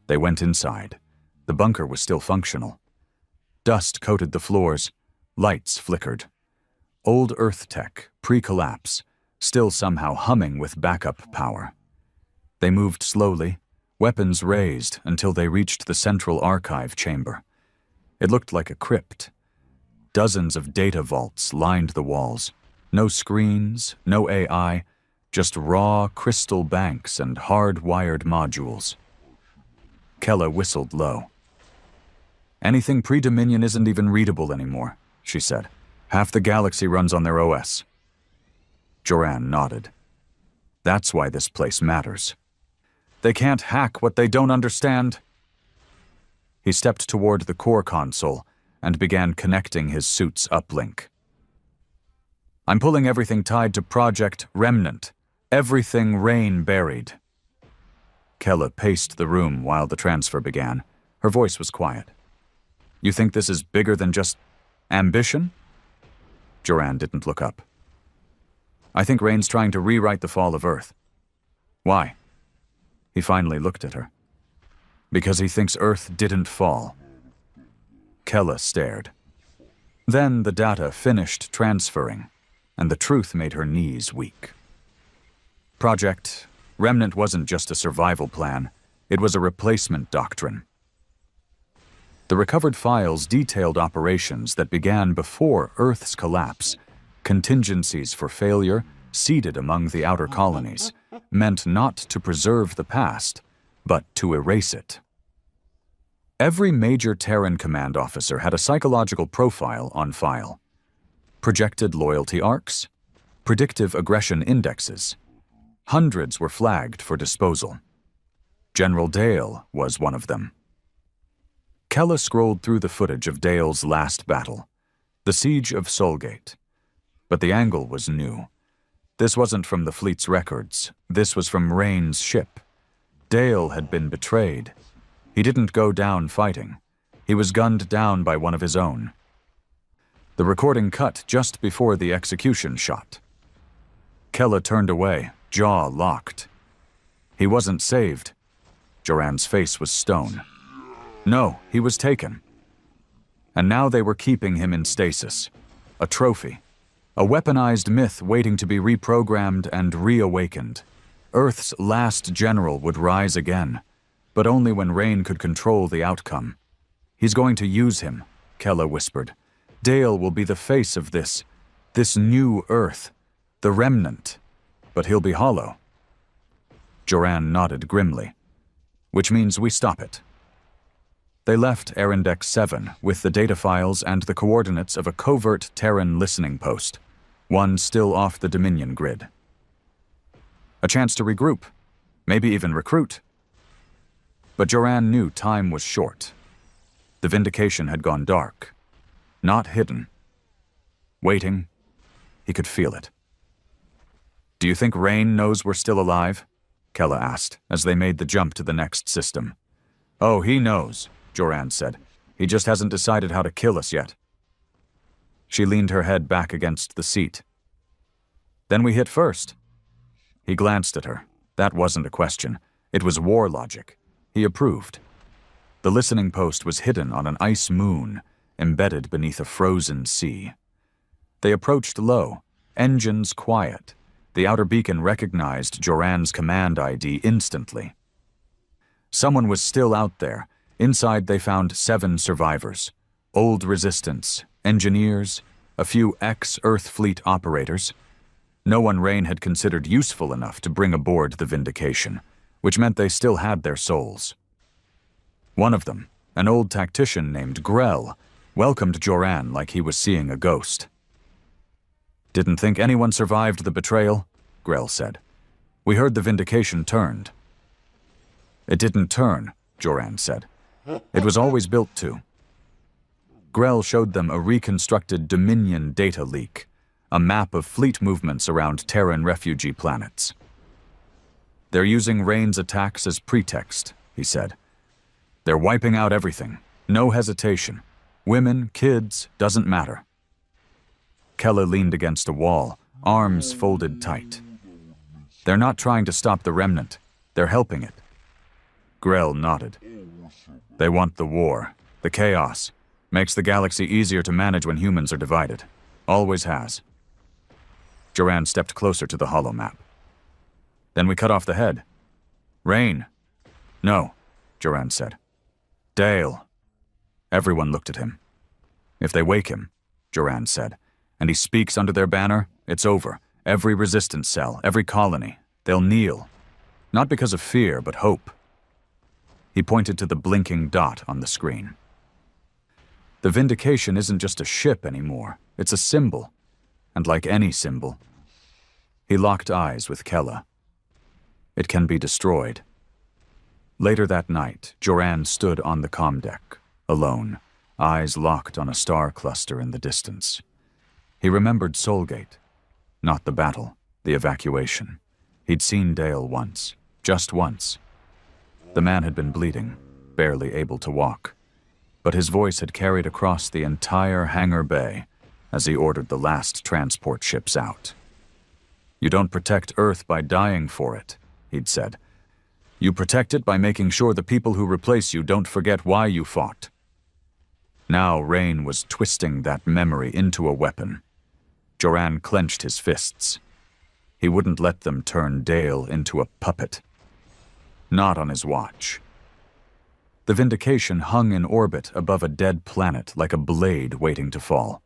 They went inside. The bunker was still functional. Dust coated the floors, lights flickered. Old Earth tech, pre-collapse, still somehow humming with backup power. They moved slowly, weapons raised until they reached the central archive chamber. It looked like a crypt. Dozens of data vaults lined the walls. No screens, no AI, just raw crystal banks and hard-wired modules. Kella whistled low. Anything pre-Dominion isn't even readable anymore, she said. Half the galaxy runs on their OS. Joran nodded. That's why this place matters. They can't hack what they don't understand. He stepped toward the core console and began connecting his suit's uplink. I'm pulling everything tied to Project Remnant. Everything Rain buried. Kella paced the room while the transfer began. Her voice was quiet. You think this is bigger than just ambition? Joran didn't look up. I think Rain's trying to rewrite the fall of Earth. Why? He finally looked at her. Because he thinks Earth didn't fall. Kella stared. Then the data finished transferring, and the truth made her knees weak. Project Remnant wasn't just a survival plan, it was a replacement doctrine. The recovered files detailed operations that began before Earth's collapse, contingencies for failure seeded among the outer colonies, meant not to preserve the past, but to erase it. Every major Terran command officer had a psychological profile on file. Projected loyalty arcs, predictive aggression indexes. Hundreds were flagged for disposal. General Dale was one of them. Kella scrolled through the footage of Dale's last battle, the siege of Soulgate. But the angle was new. This wasn't from the fleet's records. This was from Rain's ship. Dale had been betrayed. He didn't go down fighting. He was gunned down by one of his own. The recording cut just before the execution shot. Kella turned away, jaw locked. He wasn't saved. Joran's face was stone. No, he was taken. And now they were keeping him in stasis. A trophy. A weaponized myth waiting to be reprogrammed and reawakened. Earth's last general would rise again, but only when Rain could control the outcome. He's going to use him, Kella whispered. Dale will be the face of this new Earth, the remnant, but he'll be hollow. Joran nodded grimly, which means we stop it. They left Arendex 7 with the data files and the coordinates of a covert Terran listening post, one still off the Dominion grid. A chance to regroup, maybe even recruit. But Joran knew time was short. The Vindication had gone dark, not hidden. Waiting, he could feel it. Do you think Rain knows we're still alive? Kella asked as they made the jump to the next system. Oh, he knows, Joran said. He just hasn't decided how to kill us yet. She leaned her head back against the seat. Then we hit first. He glanced at her. That wasn't a question. It was war logic. He approved. The listening post was hidden on an ice moon, embedded beneath a frozen sea. They approached low, engines quiet. The outer beacon recognized Joran's command ID instantly. Someone was still out there. Inside they found 7 survivors. Old resistance, engineers, a few ex-Earth Fleet operators. No one Rain had considered useful enough to bring aboard the Vindication, which meant they still had their souls. One of them, an old tactician named Grell, welcomed Joran like he was seeing a ghost. "Didn't think anyone survived the betrayal," Grell said. "We heard the Vindication turned." "It didn't turn," Joran said. "It was always built to." Grell showed them a reconstructed Dominion data leak, a map of fleet movements around Terran refugee planets. "They're using Rain's attacks as pretext," he said. "They're wiping out everything. No hesitation. Women, kids, doesn't matter." Kella leaned against a wall, arms folded tight. "They're not trying to stop the remnant. They're helping it." Grell nodded. "They want the war, the chaos. Makes the galaxy easier to manage when humans are divided. Always has." Joran stepped closer to the holomap. "Then we cut off the head." "Rain." "No," Joran said. "Dale." Everyone looked at him. "If they wake him," Joran said, "and he speaks under their banner, it's over. Every resistance cell, every colony, they'll kneel. Not because of fear, but hope." He pointed to the blinking dot on the screen. "The Vindication isn't just a ship anymore. It's a symbol. And like any symbol..." He locked eyes with Kella. "It can be destroyed." Later that night, Joran stood on the comm deck, alone, eyes locked on a star cluster in the distance. He remembered Soulgate. Not the battle, the evacuation. He'd seen Dale once, just once. The man had been bleeding, barely able to walk. But his voice had carried across the entire hangar bay as he ordered the last transport ships out. "You don't protect Earth by dying for it," he'd said. "You protect it by making sure the people who replace you don't forget why you fought." Now Rain was twisting that memory into a weapon. Joran clenched his fists. He wouldn't let them turn Dale into a puppet. Not on his watch. The Vindication hung in orbit above a dead planet like a blade waiting to fall.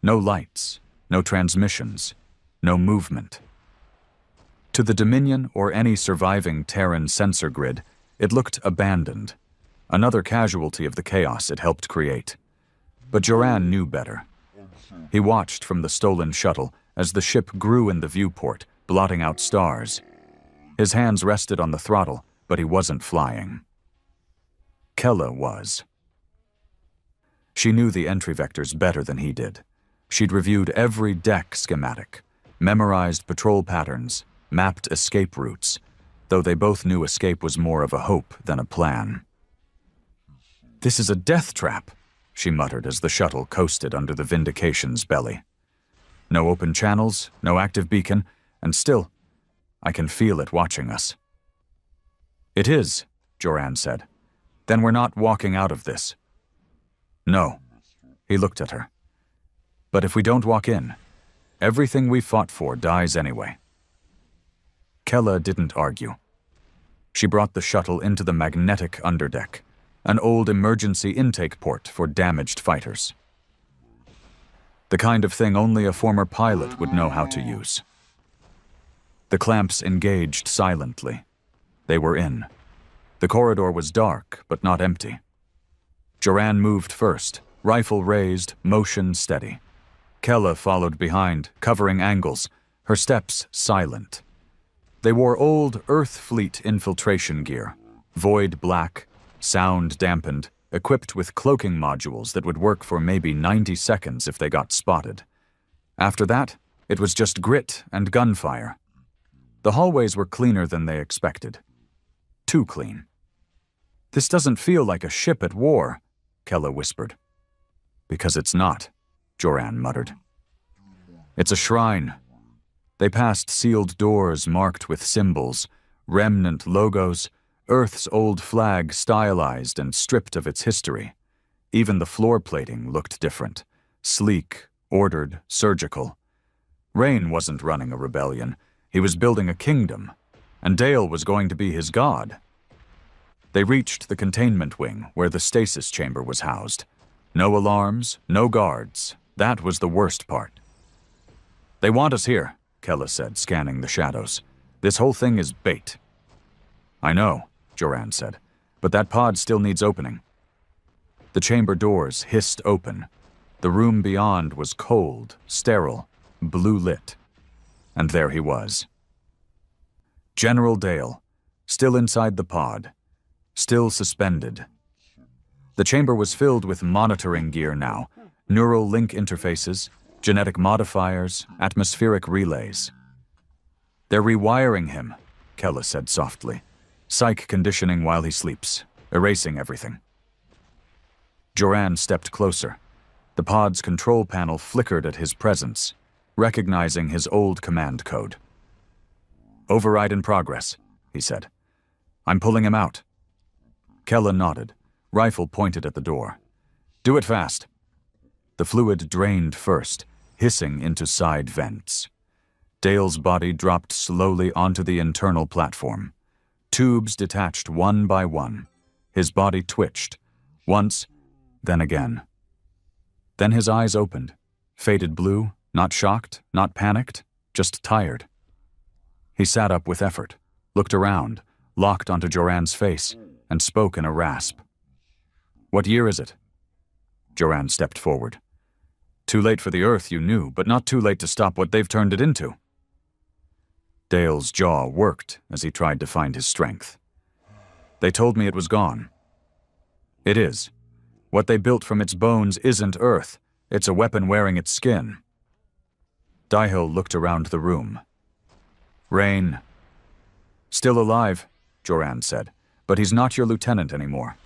No lights, no transmissions, no movement. To the Dominion or any surviving Terran sensor grid, it looked abandoned, another casualty of the chaos it helped create. But Joran knew better. He watched from the stolen shuttle as the ship grew in the viewport, blotting out stars. His hands rested on the throttle, but he wasn't flying. Kella was. She knew the entry vectors better than he did. She'd reviewed every deck schematic, memorized patrol patterns, mapped escape routes, though they both knew escape was more of a hope than a plan. "This is a death trap," she muttered as the shuttle coasted under the Vindication's belly. No open channels, no active beacon, and still, I can feel it watching us. "It is," Joran said. "Then we're not walking out of this." "No." He looked at her. "But if we don't walk in, everything we fought for dies anyway." Kella didn't argue. She brought the shuttle into the magnetic underdeck, an old emergency intake port for damaged fighters. The kind of thing only a former pilot would know how to use. The clamps engaged silently. They were in. The corridor was dark, but not empty. Joran moved first, rifle raised, motion steady. Kella followed behind, covering angles, her steps silent. They wore old Earth Fleet infiltration gear, void black, sound dampened, equipped with cloaking modules that would work for maybe 90 seconds if they got spotted. After that, it was just grit and gunfire. The hallways were cleaner than they expected. Too clean. "This doesn't feel like a ship at war," Kella whispered. "Because it's not," Joran muttered. It's a shrine. They passed sealed doors marked with symbols, remnant logos, Earth's old flag stylized and stripped of its history. Even the floor plating looked different, sleek, ordered, surgical. Rain wasn't running a rebellion. He was building a kingdom, and Dale was going to be his god. They reached the containment wing where the stasis chamber was housed. No alarms, no guards. That was the worst part. They want us here, Kella said, scanning the shadows. This whole thing is bait. I know, Joran said, but that pod still needs opening. The chamber doors hissed open. The room beyond was cold, sterile, blue-lit. And there he was. General Dale, still inside the pod, still suspended. The chamber was filled with monitoring gear now, neural link interfaces, genetic modifiers, atmospheric relays. They're rewiring him, Kella said softly. Psych conditioning while he sleeps, erasing everything. Joran stepped closer. The pod's control panel flickered at his presence, recognizing his old command code. Override in progress, he said. I'm pulling him out. Kella nodded, rifle pointed at the door. Do it fast. The fluid drained first, hissing into side vents. Dale's body dropped slowly onto the internal platform. Tubes detached one by one. His body twitched. Once, then again. Then his eyes opened. Faded blue, not shocked, not panicked, just tired. He sat up with effort, looked around, locked onto Joran's face, and spoke in a rasp. What year is it? Joran stepped forward. Too late for the Earth, you knew, but not too late to stop what they've turned it into. Dale's jaw worked as he tried to find his strength. They told me it was gone. It is. What they built from its bones isn't Earth. It's a weapon wearing its skin. Daiho looked around the room. Rain. Still alive, Joran said, but he's not your lieutenant anymore.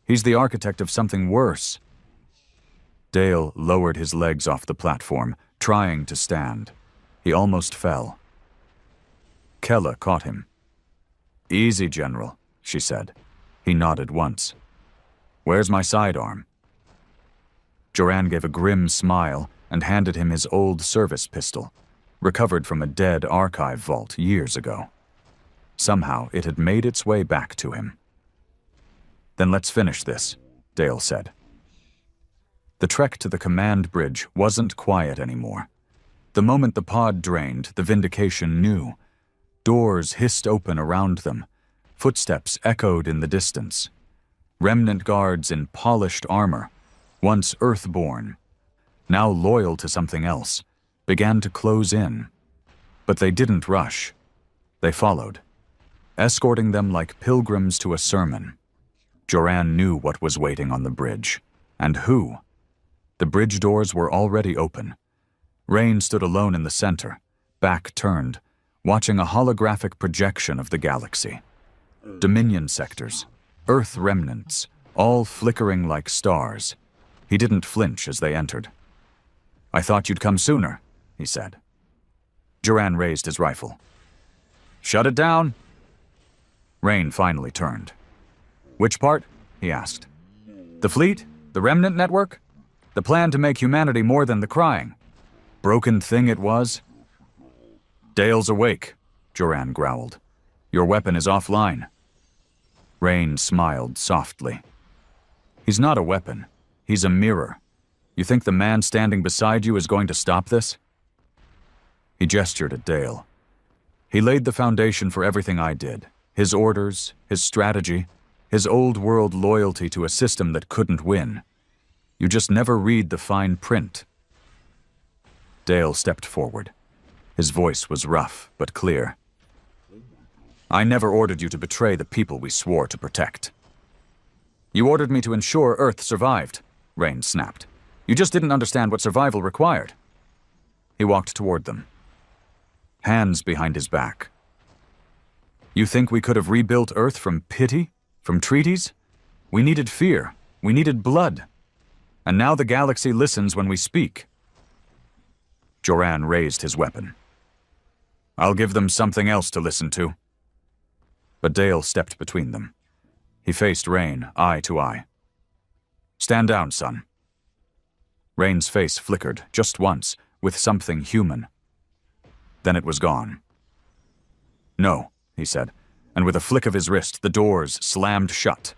He's the architect of something worse. Dale lowered his legs off the platform, trying to stand. He almost fell. Kella caught him. Easy, General, she said. He nodded once. Where's my sidearm? Joran gave a grim smile and handed him his old service pistol, recovered from a dead archive vault years ago. Somehow it had made its way back to him. Then let's finish this, Dale said. The trek to the command bridge wasn't quiet anymore. The moment the pod drained, the Vindication knew. Doors hissed open around them. Footsteps echoed in the distance. Remnant guards in polished armor, once Earthborn, now loyal to something else, began to close in. But they didn't rush. They followed, escorting them like pilgrims to a sermon. Joran knew what was waiting on the bridge, and who. The bridge doors were already open. Rain stood alone in the center, back turned, watching a holographic projection of the galaxy. Dominion sectors, Earth remnants, all flickering like stars. He didn't flinch as they entered. I thought you'd come sooner, he said. Joran raised his rifle. Shut it down. Rain finally turned. Which part? He asked. The fleet? The remnant network? The plan to make humanity more than the crying. Broken thing it was? Dale's awake, Joran growled. Your weapon is offline. Rain smiled softly. He's not a weapon. He's a mirror. You think the man standing beside you is going to stop this? He gestured at Dale. He laid the foundation for everything I did. His orders, his strategy, his old-world loyalty to a system that couldn't win. You just never read the fine print. Dale stepped forward. His voice was rough but clear. I never ordered you to betray the people we swore to protect. You ordered me to ensure Earth survived, Rain snapped. You just didn't understand what survival required. He walked toward them, hands behind his back. You think we could have rebuilt Earth from pity? From treaties? We needed fear. We needed blood. And now the galaxy listens when we speak. Joran raised his weapon. I'll give them something else to listen to. But Dale stepped between them. He faced Rain, eye to eye. Stand down, son. Rain's face flickered, just once, with something human. Then it was gone. No, he said, and with a flick of his wrist, the doors slammed shut.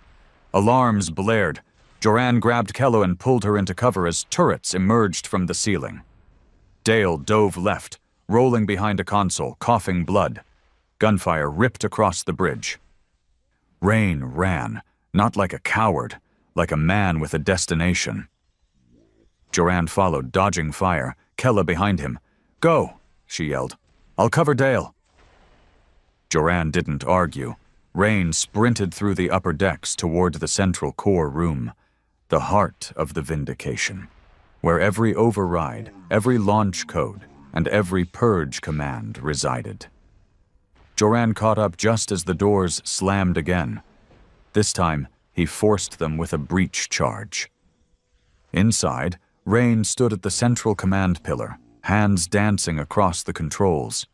Alarms blared. Joran grabbed Kella and pulled her into cover as turrets emerged from the ceiling. Dale dove left, rolling behind a console, coughing blood. Gunfire ripped across the bridge. Rain ran, not like a coward, like a man with a destination. Joran followed, dodging fire, Kella behind him. Go, she yelled. I'll cover Dale. Joran didn't argue. Rain sprinted through the upper decks toward the central core room, the heart of the Vindication, where every override, every launch code, and every purge command resided. Joran caught up just as the doors slammed again. This time, he forced them with a breach charge. Inside, Rain stood at the central command pillar, hands dancing across the controls.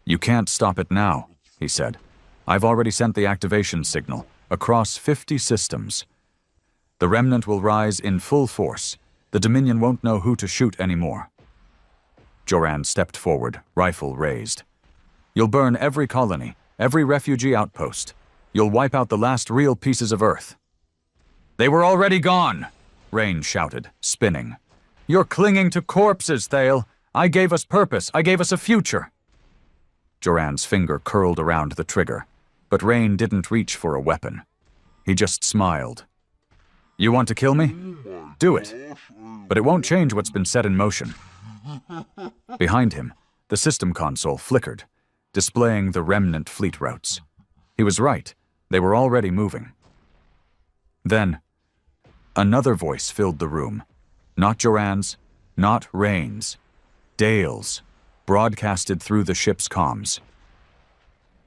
You can't stop it now, he said. I've already sent the activation signal across 50 systems. The remnant will rise in full force. The Dominion won't know who to shoot anymore. Joran stepped forward, rifle raised. You'll burn every colony, every refugee outpost. You'll wipe out the last real pieces of Earth. They were already gone, Rain shouted, spinning. You're clinging to corpses, Thale. I gave us purpose. I gave us a future. Joran's finger curled around the trigger, but Rain didn't reach for a weapon. He just smiled. You want to kill me? Do it. But it won't change what's been set in motion. Behind him, the system console flickered, displaying the remnant fleet routes. He was right. They were already moving. Then, another voice filled the room. Not Joran's, not Rain's. Dale's, broadcasted through the ship's comms.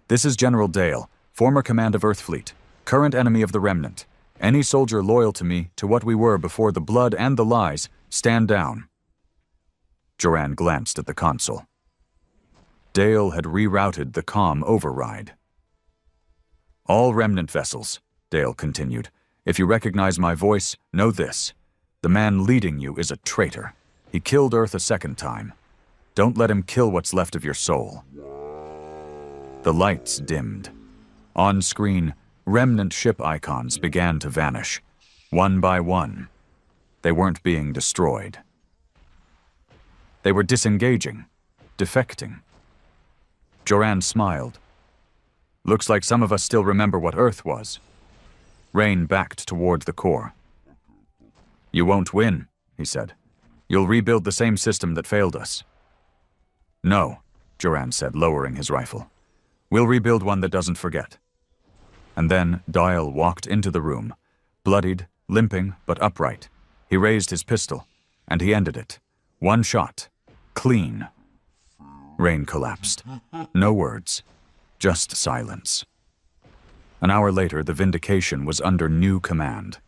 This is General Dale, former command of Earth Fleet, current enemy of the Remnant. Any soldier loyal to me, to what we were before the blood and the lies, stand down. Joran glanced at the console. Dale had rerouted the comm override. All Remnant vessels, Dale continued. If you recognize my voice, know this. The man leading you is a traitor. He killed Earth a second time. Don't let him kill what's left of your soul. The lights dimmed. On screen, Remnant ship icons began to vanish, one by one. They weren't being destroyed. They were disengaging, defecting. Joran smiled. Looks like some of us still remember what Earth was. Rain backed toward the core. You won't win, he said. You'll rebuild the same system that failed us. No, Joran said, lowering his rifle. We'll rebuild one that doesn't forget. And then Dial walked into the room, bloodied, limping, but upright. He raised his pistol, and he ended it. One shot. Clean. Rain collapsed. No words. Just silence. An hour later, the Vindication was under new command.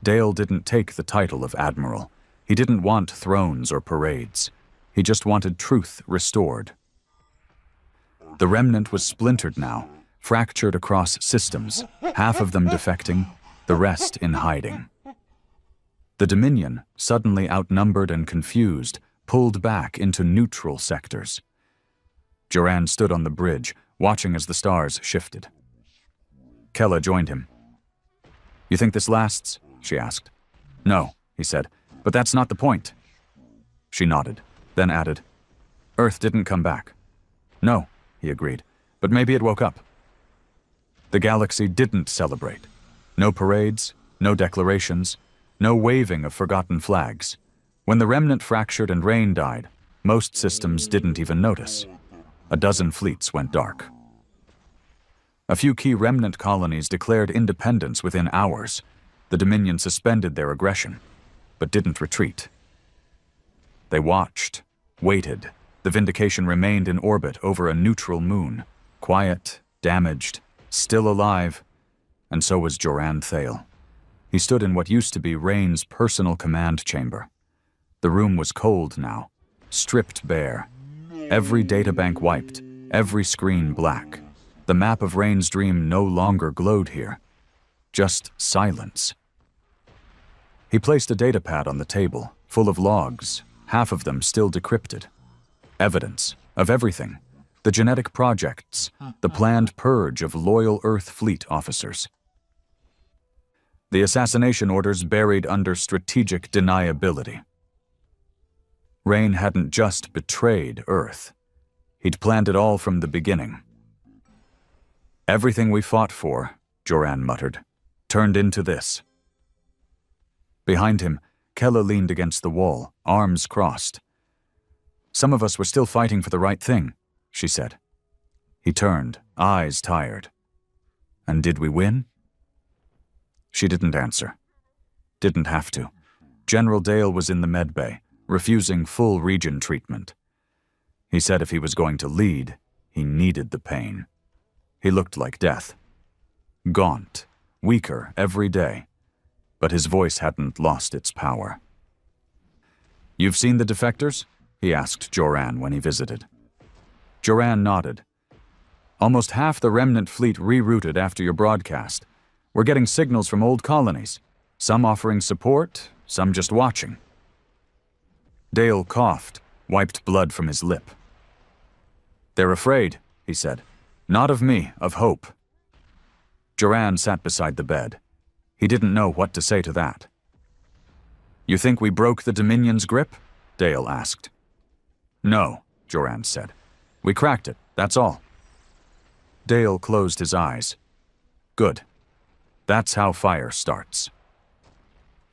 Dale didn't take the title of Admiral. He didn't want thrones or parades. He just wanted truth restored. The Remnant was splintered now, fractured across systems, half of them defecting, the rest in hiding. The Dominion, suddenly outnumbered and confused, pulled back into neutral sectors. Joran stood on the bridge, watching as the stars shifted. Kella joined him. You think this lasts? She asked. No, he said, but that's not the point. She nodded, then added, Earth didn't come back. No, he agreed, but maybe it woke up. The galaxy didn't celebrate. No parades, no declarations, no waving of forgotten flags. When the Remnant fractured and Rain died, most systems didn't even notice. A dozen fleets went dark. A few key Remnant colonies declared independence within hours. The Dominion suspended their aggression, but didn't retreat. They watched, waited. The Vindication remained in orbit over a neutral moon, quiet, damaged, still alive, and so was Joran Thale. He stood in what used to be Rain's personal command chamber. The room was cold now, stripped bare. Every databank wiped, every screen black. The map of Rain's dream no longer glowed here. Just silence. He placed a datapad on the table, full of logs, half of them still decrypted. Evidence of everything. The genetic projects, the planned purge of loyal Earth fleet officers. The assassination orders buried under strategic deniability. Rain hadn't just betrayed Earth. He'd planned it all from the beginning. Everything we fought for, Joran muttered, turned into this. Behind him, Kella leaned against the wall, arms crossed. Some of us were still fighting for the right thing, she said. He turned, eyes tired. And did we win? She didn't answer. Didn't have to. General Dale was in the medbay, refusing full region treatment. He said if he was going to lead, he needed the pain. He looked like death. Gaunt, weaker every day, but his voice hadn't lost its power. "You've seen the defectors?" he asked Joran when he visited. Joran nodded. "Almost half the remnant fleet rerouted after your broadcast. We're getting signals from old colonies, some offering support, some just watching." Dale coughed, wiped blood from his lip. "They're afraid," he said. "Not of me, of Hope." Joran sat beside the bed. He didn't know what to say to that. "You think we broke the Dominion's grip?" Dale asked. "No," Joran said. "We cracked it, that's all." Dale closed his eyes. "Good. That's how fire starts."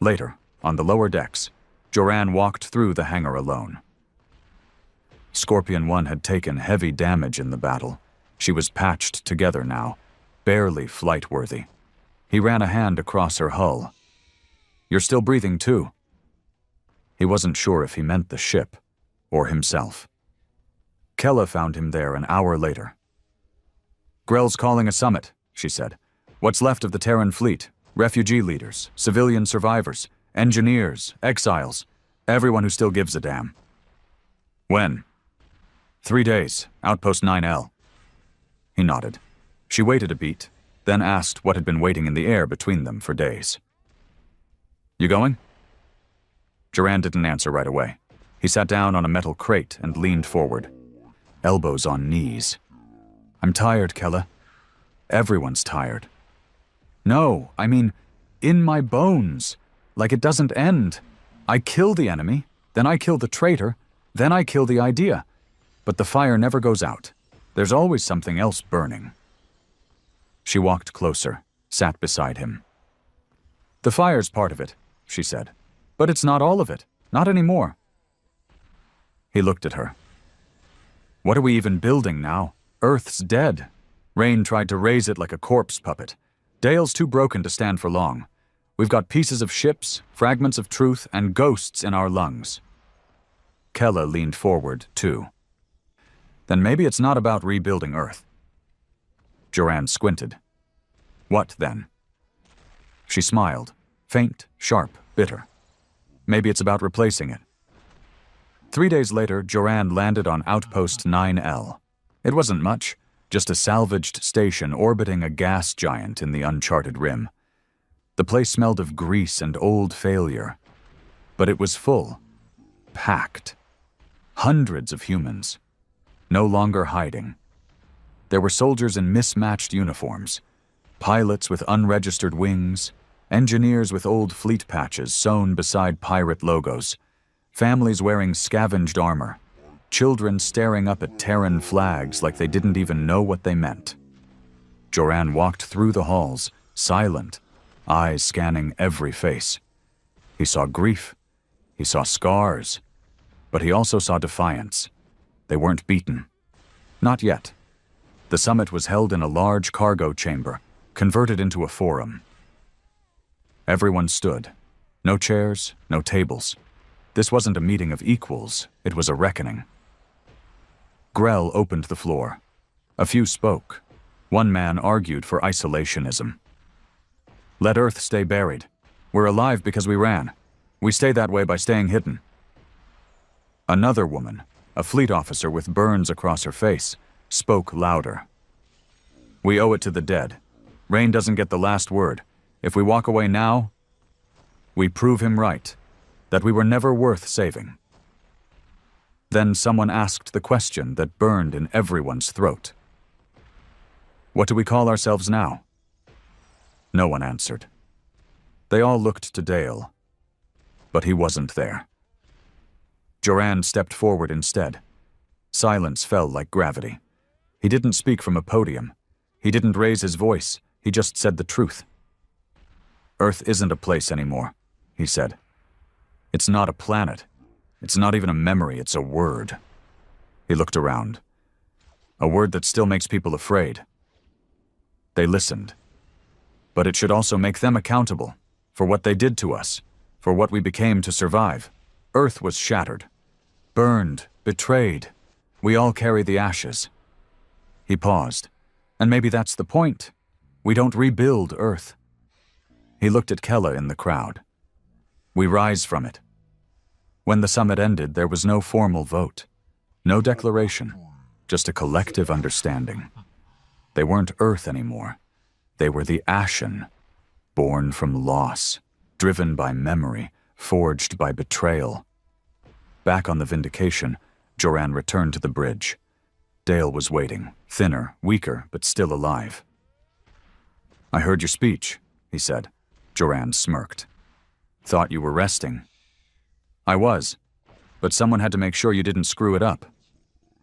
Later, on the lower decks, Joran walked through the hangar alone. Scorpion 1 had taken heavy damage in the battle. She was patched together now, barely flight-worthy. He ran a hand across her hull. "You're still breathing too." He wasn't sure if he meant the ship or himself. Kella found him there an hour later. "Grell's calling a summit," she said. "What's left of the Terran fleet, refugee leaders, civilian survivors, engineers, exiles, everyone who still gives a damn." "When?" 3 days, Outpost 9L. He nodded. She waited a beat, then asked what had been waiting in the air between them for days. "You going?" Joran didn't answer right away. He sat down on a metal crate and leaned forward, elbows on knees. "I'm tired, Kella. Everyone's tired." "No, I mean, in my bones. Like it doesn't end. I kill the enemy, then I kill the traitor, then I kill the idea. But the fire never goes out. There's always something else burning." She walked closer, sat beside him. "The fire's part of it," she said. "But it's not all of it. Not anymore." He looked at her. "What are we even building now? Earth's dead. Rain tried to raise it like a corpse puppet. Dale's too broken to stand for long. We've got pieces of ships, fragments of truth, and ghosts in our lungs." Kella leaned forward, too. "Then maybe it's not about rebuilding Earth." Joran squinted. "What then?" She smiled, faint, sharp, bitter. "Maybe it's about replacing it." 3 days later, Joran landed on Outpost 9L. It wasn't much, just a salvaged station orbiting a gas giant in the uncharted rim. The place smelled of grease and old failure. But it was full, packed. Hundreds of humans, no longer hiding. There were soldiers in mismatched uniforms, pilots with unregistered wings, engineers with old fleet patches sewn beside pirate logos, families wearing scavenged armor, children staring up at Terran flags like they didn't even know what they meant. Joran walked through the halls, silent, eyes scanning every face. He saw grief, he saw scars, but he also saw defiance. They weren't beaten. Not yet. The summit was held in a large cargo chamber, converted into a forum. Everyone stood. No chairs, no tables. This wasn't a meeting of equals, it was a reckoning. Grell opened the floor. A few spoke. One man argued for isolationism. "Let Earth stay buried. We're alive because we ran. We stay that way by staying hidden." Another woman, a fleet officer with burns across her face, spoke louder. "We owe it to the dead. Rain doesn't get the last word. If we walk away now, we prove him right, that we were never worth saving." Then someone asked the question that burned in everyone's throat. "What do we call ourselves now?" No one answered. They all looked to Dale, but he wasn't there. Joran stepped forward instead. Silence fell like gravity. He didn't speak from a podium. He didn't raise his voice. He just said the truth. "Earth isn't a place anymore," he said. "It's not a planet. It's not even a memory, it's a word." He looked around. A word that still makes people afraid. They listened. But it should also make them accountable for what they did to us, for what we became to survive. Earth was shattered, burned, betrayed. We all carry the ashes. He paused. And maybe that's the point. We don't rebuild Earth. He looked at Kella in the crowd. We rise from it. When the summit ended, there was no formal vote, no declaration, just a collective understanding. They weren't Earth anymore. They were the Ashen, born from loss, driven by memory, forged by betrayal. Back on the Vindication, Joran returned to the bridge. Dale was waiting, thinner, weaker, but still alive. "I heard your speech," he said. Joran smirked. "Thought you were resting." "I was, but someone had to make sure you didn't screw it up."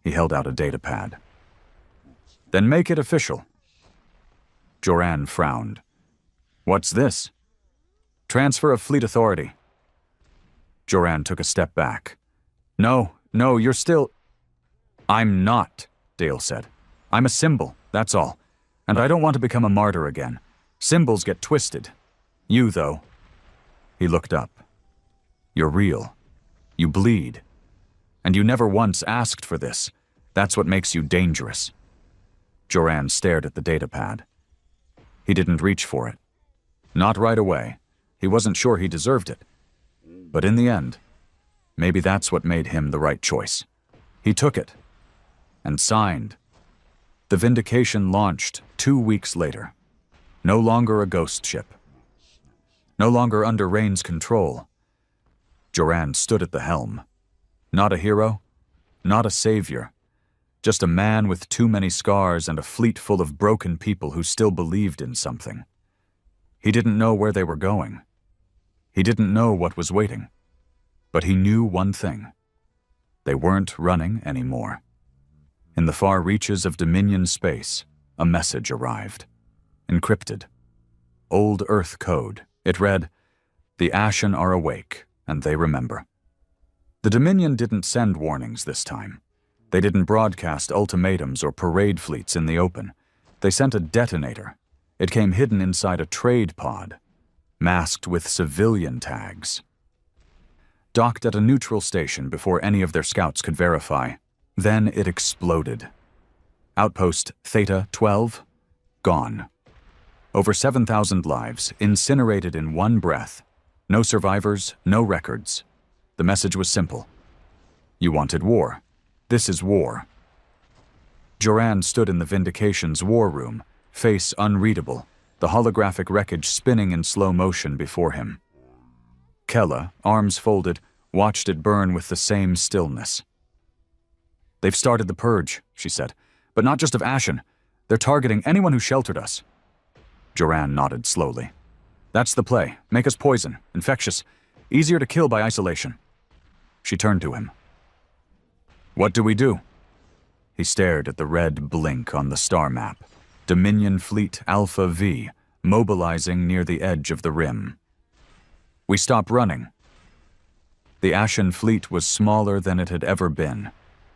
He held out a data pad. "Then make it official." Joran frowned. "What's this?" "Transfer of fleet authority." Joran took a step back. No, you're still—" "I'm not," Dale said. "I'm a symbol, that's all. And I don't want to become a martyr again. Symbols get twisted. You, though." He looked up. "You're real. You bleed. And you never once asked for this. That's what makes you dangerous." Joran stared at the data pad. He didn't reach for it. Not right away. He wasn't sure he deserved it. But in the end, maybe that's what made him the right choice. He took it. And signed. The Vindication launched 2 weeks later. No longer a ghost ship. No longer under Rain's control. Joran stood at the helm. Not a hero, not a savior. Just a man with too many scars and a fleet full of broken people who still believed in something. He didn't know where they were going. He didn't know what was waiting. But he knew one thing. They weren't running anymore. In the far reaches of Dominion space, a message arrived. Encrypted. Old Earth code. It read, "The Ashen are awake, and they remember." The Dominion didn't send warnings this time. They didn't broadcast ultimatums or parade fleets in the open. They sent a detonator. It came hidden inside a trade pod, masked with civilian tags. Docked at a neutral station before any of their scouts could verify. Then it exploded. Outpost Theta 12, gone. Over 7,000 lives, incinerated in one breath. No survivors, no records. The message was simple. You wanted war. This is war. Joran stood in the Vindication's war room, face unreadable, the holographic wreckage spinning in slow motion before him. Kella, arms folded, watched it burn with the same stillness. "They've started the purge," she said, "but not just of Ashen. They're targeting anyone who sheltered us." Joran nodded slowly. "That's the play. Make us poison, infectious, easier to kill by isolation." She turned to him. "What do we do?" He stared at the red blink on the star map. Dominion Fleet Alpha V, mobilizing near the edge of the rim. "We stop running." The Ashen fleet was smaller than it had ever been.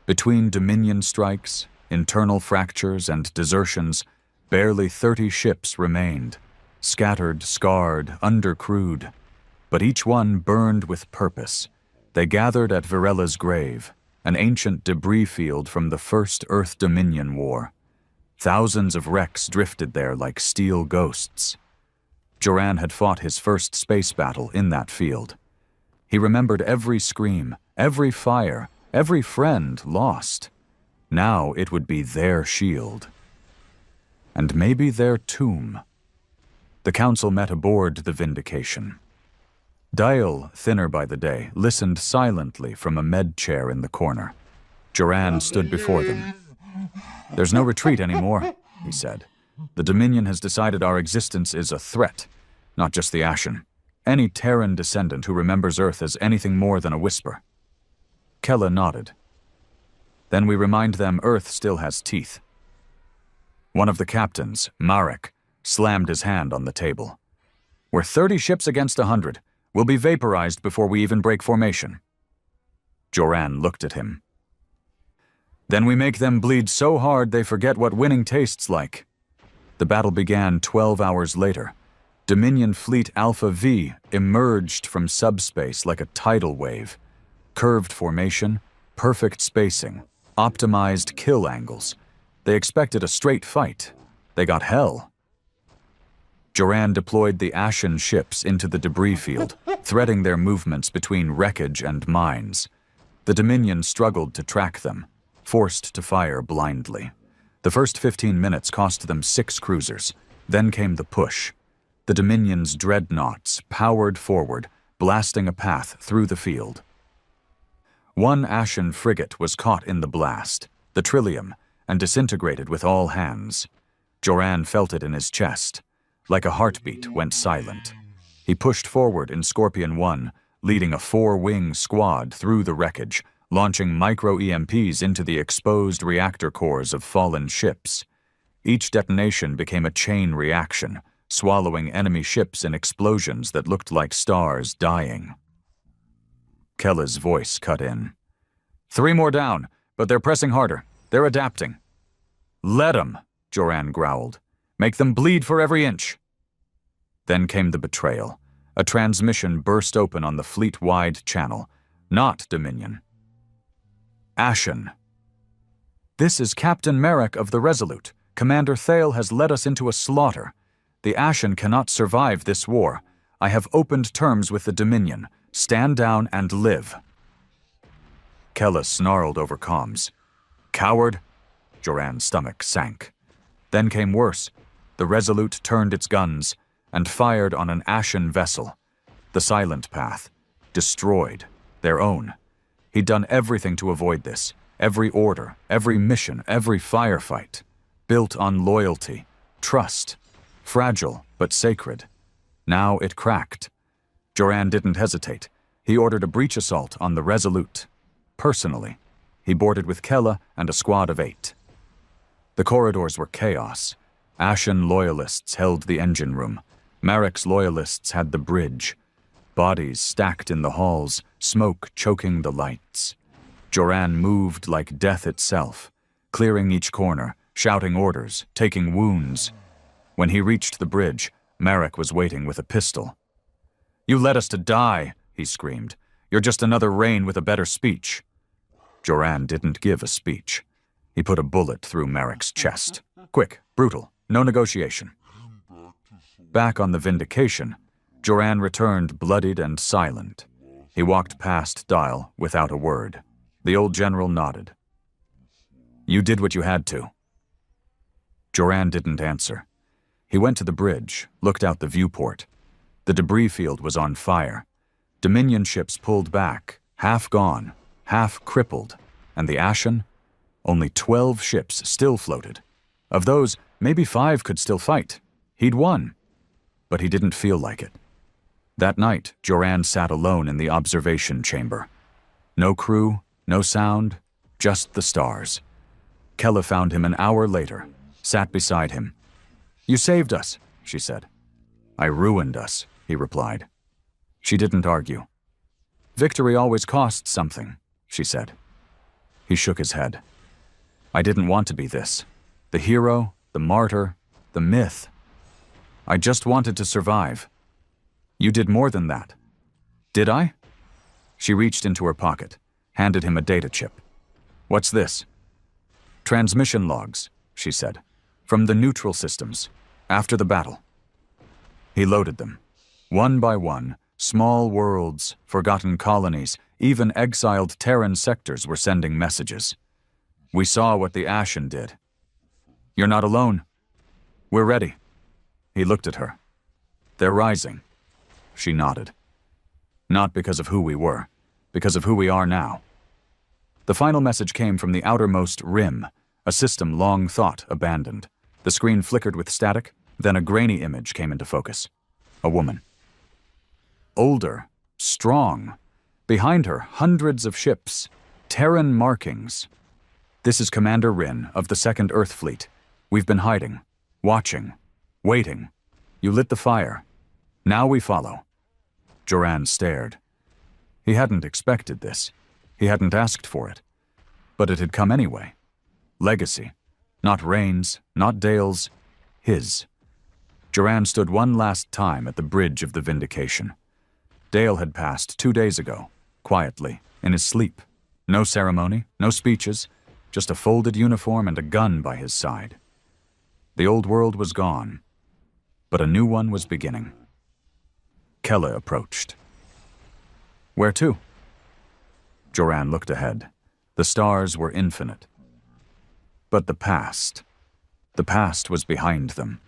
Between Dominion strikes, internal fractures, and desertions, barely 30 ships remained, scattered, scarred, undercrewed. But each one burned with purpose. They gathered at Virella's grave, an ancient debris field from the First Earth-Dominion War. Thousands of wrecks drifted there like steel ghosts. Joran had fought his first space battle in that field. He remembered every scream, every fire, every friend lost. Now it would be their shield. And maybe their tomb. The council met aboard the Vindication. Dial, thinner by the day, listened silently from a med chair in the corner. Joran stood before them. "There's no retreat anymore," he said. "The Dominion has decided our existence is a threat, not just the Ashen. Any Terran descendant who remembers Earth as anything more than a whisper." Kella nodded. "Then we remind them Earth still has teeth." One of the captains, Marek, slammed his hand on the table. "We're 30 ships against 100. We'll be vaporized before we even break formation." Joran looked at him. "Then we make them bleed so hard they forget what winning tastes like." The battle began 12 hours later. Dominion Fleet Alpha V emerged from subspace like a tidal wave. Curved formation, perfect spacing, optimized kill angles. They expected a straight fight. They got hell. Joran deployed the Ashen ships into the debris field, threading their movements between wreckage and mines. The Dominion struggled to track them, forced to fire blindly. The first 15 minutes cost them 6 cruisers. Then came the push. The Dominion's dreadnoughts powered forward, blasting a path through the field. One Ashen frigate was caught in the blast, the Trillium, and disintegrated with all hands. Joran felt it in his chest. Like a heartbeat, went silent. He pushed forward in Scorpion 1, leading a 4-wing squad through the wreckage, launching micro-EMPs into the exposed reactor cores of fallen ships. Each detonation became a chain reaction, swallowing enemy ships in explosions that looked like stars dying. Kella's voice cut in. 3 more down, but they're pressing harder. They're adapting." "Let 'em," Joran growled. "Make them bleed for every inch." Then came the betrayal. A transmission burst open on the fleet-wide channel. Not Dominion. Ashen. "This is Captain Merrick of the Resolute. Commander Thale has led us into a slaughter. The Ashen cannot survive this war. I have opened terms with the Dominion. Stand down and live." Kella snarled over comms. "Coward!" Joran's stomach sank. Then came worse. The Resolute turned its guns and fired on an Ashen vessel. The Silent Path. Destroyed. Their own. He'd done everything to avoid this. Every order, every mission, every firefight. Built on loyalty, trust. Fragile, but sacred. Now it cracked. Joran didn't hesitate. He ordered a breach assault on the Resolute. Personally. He boarded with Kella and a squad of 8. The corridors were chaos. Ashen loyalists held the engine room. Marek's loyalists had the bridge. Bodies stacked in the halls, smoke choking the lights. Joran moved like death itself, clearing each corner, shouting orders, taking wounds. When he reached the bridge, Marek was waiting with a pistol. "You led us to die," he screamed. "You're just another Rain with a better speech." Joran didn't give a speech. He put a bullet through Marek's chest. Quick, brutal, no negotiation. Back on the Vindication, Joran returned bloodied and silent. He walked past Dial without a word. The old general nodded. "You did what you had to." Joran didn't answer. He went to the bridge, looked out the viewport. The debris field was on fire. Dominion ships pulled back, half gone, half crippled, and the Ashen? Only 12 ships still floated. Of those, maybe 5 could still fight. He'd won. But he didn't feel like it. That night, Joran sat alone in the observation chamber. No crew, no sound, just the stars. Kella found him an hour later, sat beside him. "You saved us," she said. "I ruined us," he replied. She didn't argue. "Victory always costs something," she said. He shook his head. "I didn't want to be this. The hero, the martyr, the myth. I just wanted to survive. You did more than that." "Did I?" She reached into her pocket, handed him a data chip. "What's this?" "Transmission logs," she said. "From the neutral systems, after the battle." He loaded them. One by one, small worlds, forgotten colonies, even exiled Terran sectors were sending messages. We saw what the Ashen did. You're not alone. We're ready. He looked at her. They're rising. She nodded. Not because of who we were, because of who we are now. The final message came from the outermost rim, a system long thought abandoned. The screen flickered with static, then a grainy image came into focus. A woman. Older, strong. Behind her, hundreds of ships. Terran markings. This is Commander Rin of the 2nd Earth Fleet. We've been hiding, watching, waiting. You lit the fire. Now we follow. Joran stared. He hadn't expected this. He hadn't asked for it. But it had come anyway. Legacy. Not Rain's, not Dale's. His. Joran stood one last time at the bridge of the Vindication. Dale had passed 2 days ago, quietly, in his sleep. No ceremony, no speeches, just a folded uniform and a gun by his side. The old world was gone, but a new one was beginning. Kella approached. Where to? Joran looked ahead. The stars were infinite. But the past was behind them.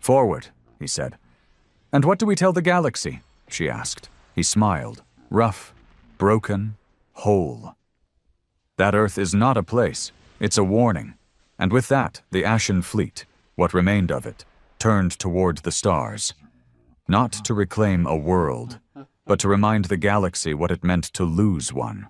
Forward, he said. And what do we tell the galaxy? She asked. He smiled. Rough, broken, whole. That Earth is not a place. It's a warning. And with that, the Ashen Fleet, what remained of it, turned toward the stars. Not to reclaim a world, but to remind the galaxy what it meant to lose one.